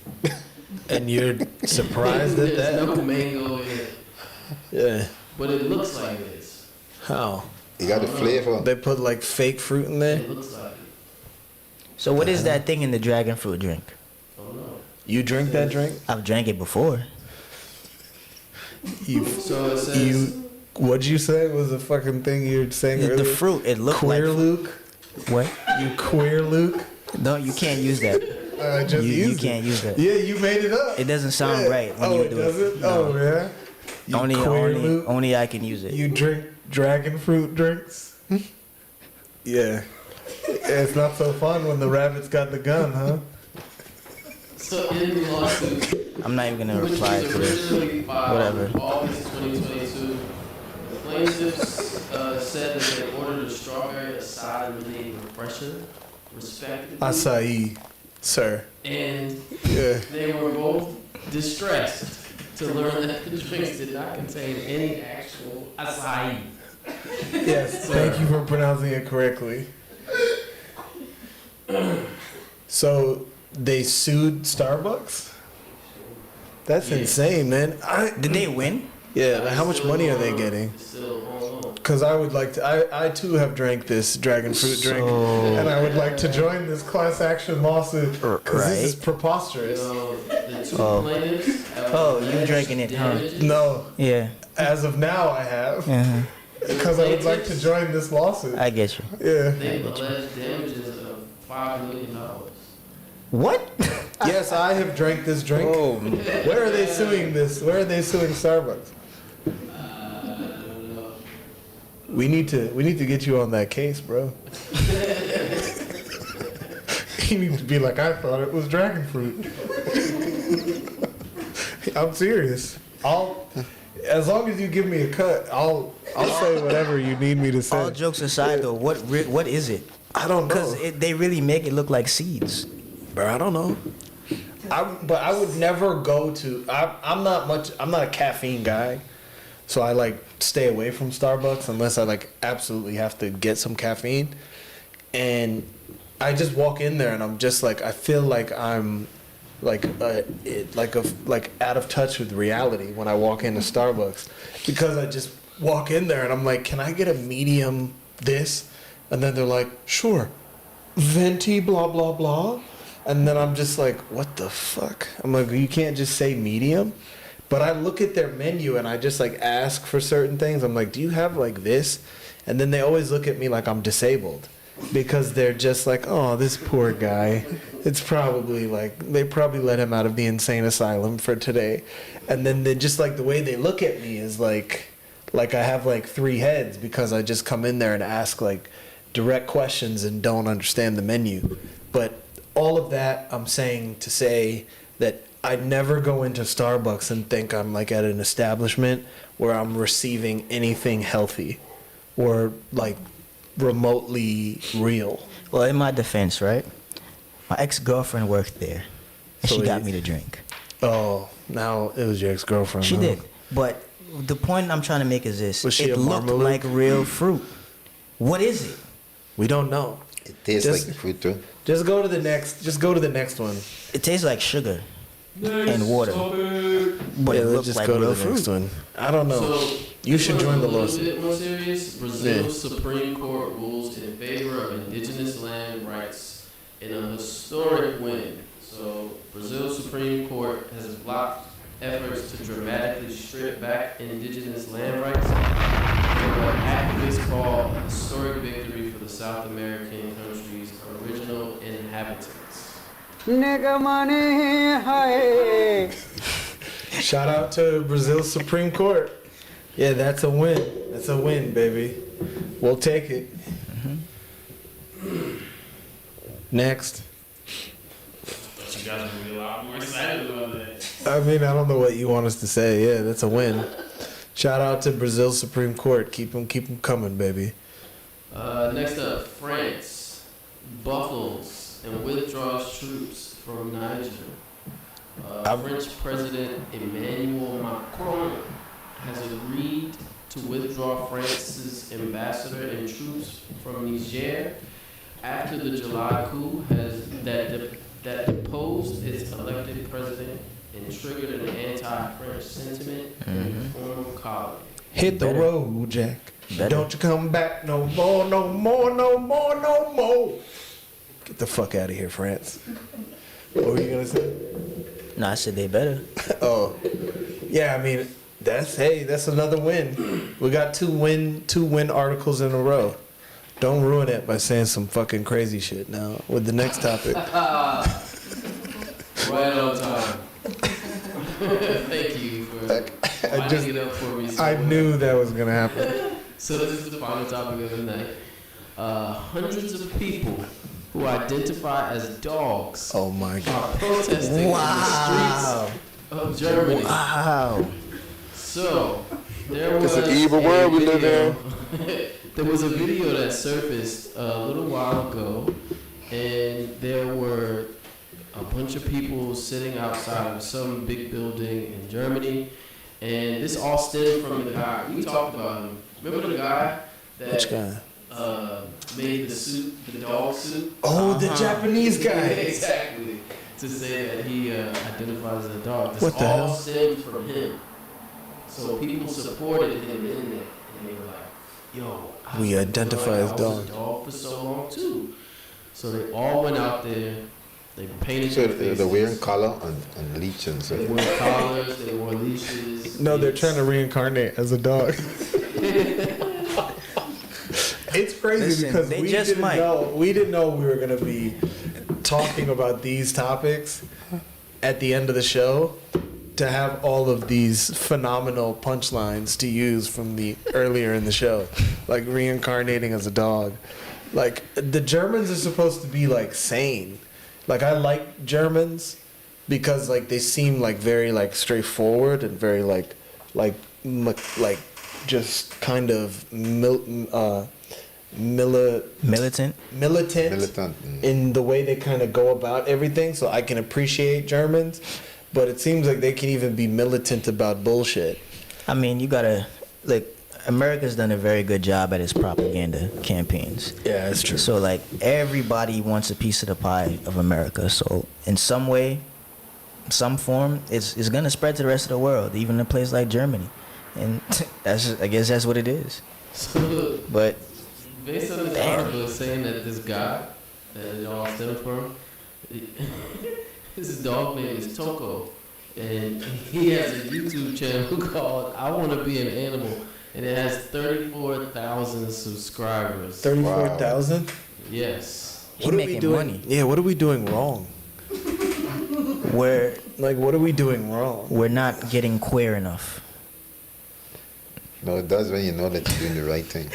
And you're surprised at There's that? no mango in it. Yeah. But it looks like this. How? You got the flavor. They put like fake fruit in there? It looks like it. So what is that thing in the dragon fruit drink? I don't know. You drink that drink? I've drank it before. So it says, What'd you say was the fucking thing you were saying The earlier? fruit, it looked Queer like Luke? what? You queer Luke? No, you can't use that. I just You used can't use that. Yeah, you made it up. It doesn't sound right when you it do doesn't? it. No. Oh, yeah. You queer loot. Only I can use it. You drink dragon fruit drinks? Yeah. It's not so fun when the rabbit's got the gun, huh? So in the lawsuit, I'm not even gonna reply which to was this. originally filed Whatever. in August 2022, the plaintiffs said that they ordered a strawberry acai eliminating repression, respectively. Acai, sir. And Yeah. they were both distressed to learn that the drinks did not contain any actual acai. Yes, thank you for pronouncing it correctly. So they sued Starbucks? That's insane, man. Did they win? Yeah, like how much money are they getting? Still on. Because I would like to, I too have drank this dragon fruit drink, and I would like to join this class action lawsuit because this is preposterous. The two plaintiffs have Oh, you drinking it, huh? damages. No, Yeah. as of now I have, Uh-huh. because I would like to join this lawsuit. I get you. Yeah. They alleged damages of $5 million. What? Yes, I have drank this drink. Oh. Where are they suing this? Where are they suing Starbucks? We need to get you on that case, bro. You need to be like, I thought it was dragon fruit. I'm serious. As long as you give me a cut, I'll say whatever you need me to say. All jokes aside, though, what is it? I don't know. Because they really make it look like seeds. Bro, I don't know. But I would never go to. I'm not a caffeine guy, so I like stay away from Starbucks unless I like absolutely have to get some caffeine. And I just walk in there and I'm just like, I feel like I'm like out of touch with reality when I walk into Starbucks, because I just walk in there and I'm like, can I get a medium this? And then they're like, sure, venti blah blah blah. And then I'm just like, what the fuck? I'm like, you can't just say medium? But I look at their menu and I just like ask for certain things. I'm like, do you have like this? And then they always look at me like I'm disabled, because they're just like, oh, this poor guy. It's probably like, they probably let him out of the insane asylum for today. And then they just like, the way they look at me is like I have like 3 heads, because I just come in there and ask like direct questions and don't understand the menu. But all of that I'm saying to say that I'd never go into Starbucks and think I'm like at an establishment where I'm receiving anything healthy or like remotely real. Well, in my defense, right? My ex-girlfriend worked there, and So she got you- me to drink. Oh, now it was your ex-girlfriend. She huh? did. But the point I'm trying to make is this. Was she It a looked marmalade? like real fruit. What is it? We don't know. It tastes Just- like fruit too. Just go to the next one. It tastes like sugar and water. But Yeah, it let's looks just like go to real the next fruit. one. I don't know. So, You should join the lawsuit. A little bit more serious. Brazil's Supreme Court rules in favor of indigenous land rights in a historic win. So, Brazil's Supreme Court has blocked efforts to dramatically strip back indigenous land rights in what activists call a historic victory for the South American country's original inhabitants. Nigga money, hi. Shout out to Brazil's Supreme Court. Yeah, that's a win. That's a win, baby. We'll take it. Next. You guys will be a lot more excited about that. I mean, I don't know what you want us to say. Yeah, that's a win. Shout out to Brazil's Supreme Court. Keep them coming, baby. Next up, France buckles and withdraws troops from Niger. French President Emmanuel Macron has agreed to withdraw France's ambassador and troops from Niger after the July coup that deposed its elected president and triggered an anti-French sentiment in the former colony. Hit the road, Jack. Better. Don't you come back no more, no more, no more, no more. Get the fuck out of here, France. What were you gonna say? No, I said they better. Oh, yeah. I mean, that's another win. We got two win articles in a row. Don't ruin it by saying some fucking crazy shit now with the next topic. Right on time. Thank you for lining it up for me. So I knew that was gonna happen. So this is the final topic of the night. Hundreds of people who identify as dogs Oh my God. are protesting in the streets of Germany. Wow. So there was It's an evil world we live in. There was a video that surfaced a little while ago, and there were a bunch of people sitting outside of some big building in Germany, and this all stemmed from the guy. We talked about him. Remember the guy that Which guy? made the suit, the dog suit? Oh, the Japanese guy. Exactly. To say that he identifies as a dog. This What the all hell? stemmed from him. So people supported him in it, and they were like, yo, I We feel identify like as I was dogs. a dog for so long too. So they all went out there, they painted So their faces. they're wearing collar and leech and They stuff. wore collars, they wore leashes. No, they're trying to reincarnate as a dog. It's crazy Listen, because they we just didn't might. know we were gonna be talking about these topics at the end of the show, to have all of these phenomenal punchlines to use from the earlier in the show, like reincarnating as a dog. Like the Germans are supposed to be like sane. Like I like Germans because like they seem like very like straightforward and very like just kind of Militant. militant in the way they kind of go about everything. So I can appreciate Germans, but it seems like they can even be militant about bullshit. I mean, you gotta like. America's done a very good job at its propaganda campaigns. Yeah, that's true. So like everybody wants a piece of the pie of America. So in some way, some form, it's gonna spread to the rest of the world, even a place like Germany, and I guess that's what it is. So, But based on this article, it's saying that this guy that it all stemmed from, his dog name is Toko, and he has a YouTube channel called "I Want to Be an Animal," and it has 34,000 subscribers. 34,000? Yes. he making money. Yeah, what are we doing wrong? We're What are we doing wrong? we're not getting queer enough. No, it does when you know that you're doing the right thing.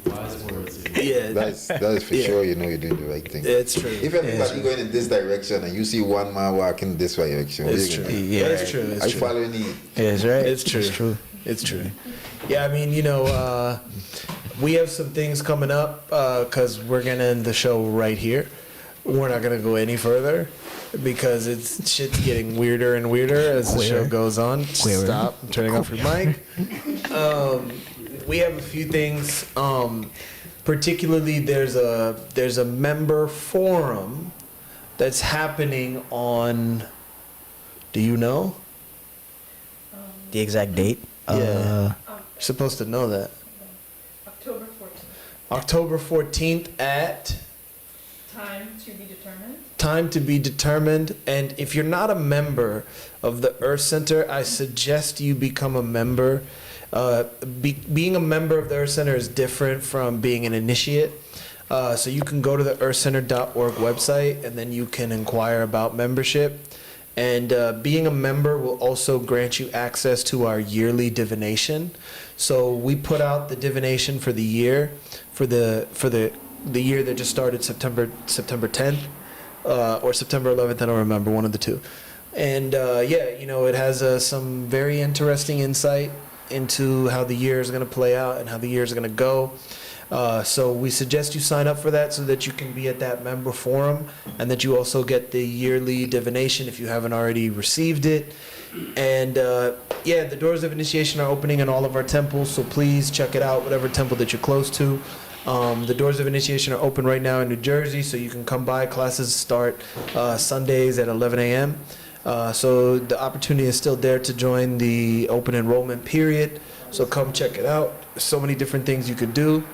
Wise words. Yeah, That is for Yeah. sure you know you're doing the right thing. it's true. If everybody going in this direction and you see one man walking this direction, what are It's you true. gonna do? Yeah, It's true. It's Are you true. following the Yeah, it's right. It's true. It's true. It's true. Yeah, I mean, we have some things coming up because we're gonna end the show right here. We're not gonna go any further because shit's getting weirder and weirder as the show Queer. goes on. Queer. Stop! I'm turning off your mic. We have a few things. Particularly, there's a member forum that's happening on. Do you know? The exact date. Yeah. You're supposed to know that. October 14th. October 14th at Time to be determined. time to be determined. And if you're not a member of the Earth Center, I suggest you become a member. Being a member of the Earth Center is different from being an initiate. So you can go to the earthcenter.org website and then you can inquire about membership. And being a member will also grant you access to our yearly divination. So we put out the divination for the year, for the year that just started September 10th or September 11th. I don't remember, one of the two. And it has some very interesting insight into how the year is going to play out and how the year is going to go. So we suggest you sign up for that so that you can be at that member forum and that you also get the yearly divination if you haven't already received it. And the doors of initiation are opening in all of our temples, so please check it out, whatever temple that you're close to. The doors of initiation are open right now in New Jersey, so you can come by. Classes start Sundays at 11 a.m. So the opportunity is still there to join the open enrollment period. So come check it out. There's so many different things you could do.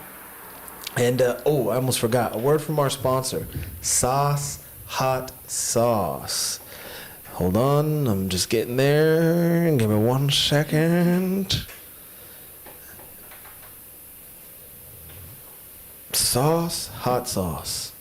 And I almost forgot a word from our sponsor, Sauce Hot Sauce. Hold on, I'm just getting there. Give me 1 second. Sauce Hot Sauce.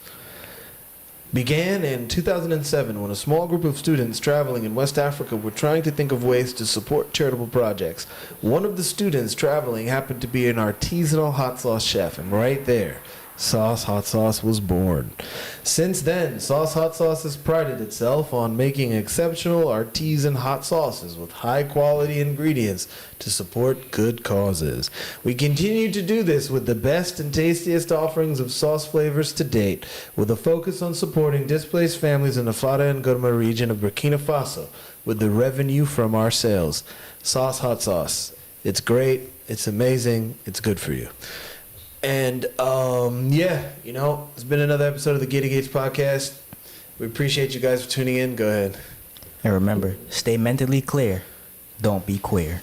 began in 2007 when a small group of students traveling in West Africa were trying to think of ways to support charitable projects. One of the students traveling happened to be an artisanal hot sauce chef, and right there, Sauce Hot Sauce was born. Since then, Sauce Hot Sauce has prided itself on making exceptional artisan hot sauces with high quality ingredients to support good causes. We continue to do this with the best and tastiest offerings of sauce flavors to date, with a focus on supporting displaced families in the Fara and Gurma region of Burkina Faso with the revenue from our sales. Sauce Hot Sauce. It's great. It's amazing. It's good for you. And, it's been another episode of the Gator Gates podcast. We appreciate you guys for tuning in. Go ahead. And remember, stay mentally clear. Don't be queer.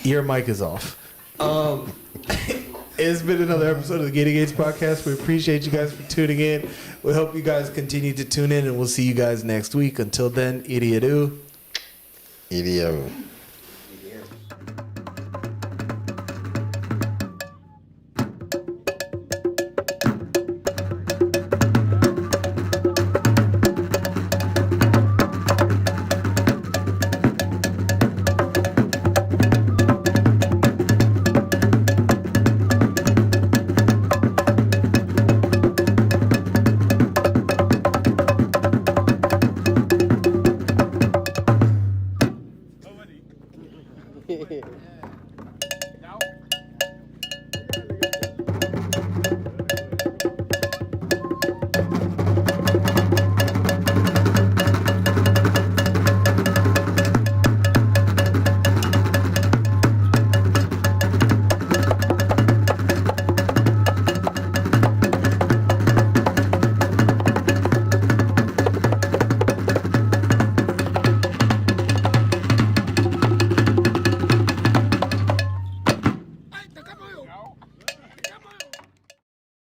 Your mic is off. It's been another episode of the Gator Gates podcast. We appreciate you guys for tuning in. We hope you guys continue to tune in, and we'll see you guys next week. Until then, idiot. Idiot.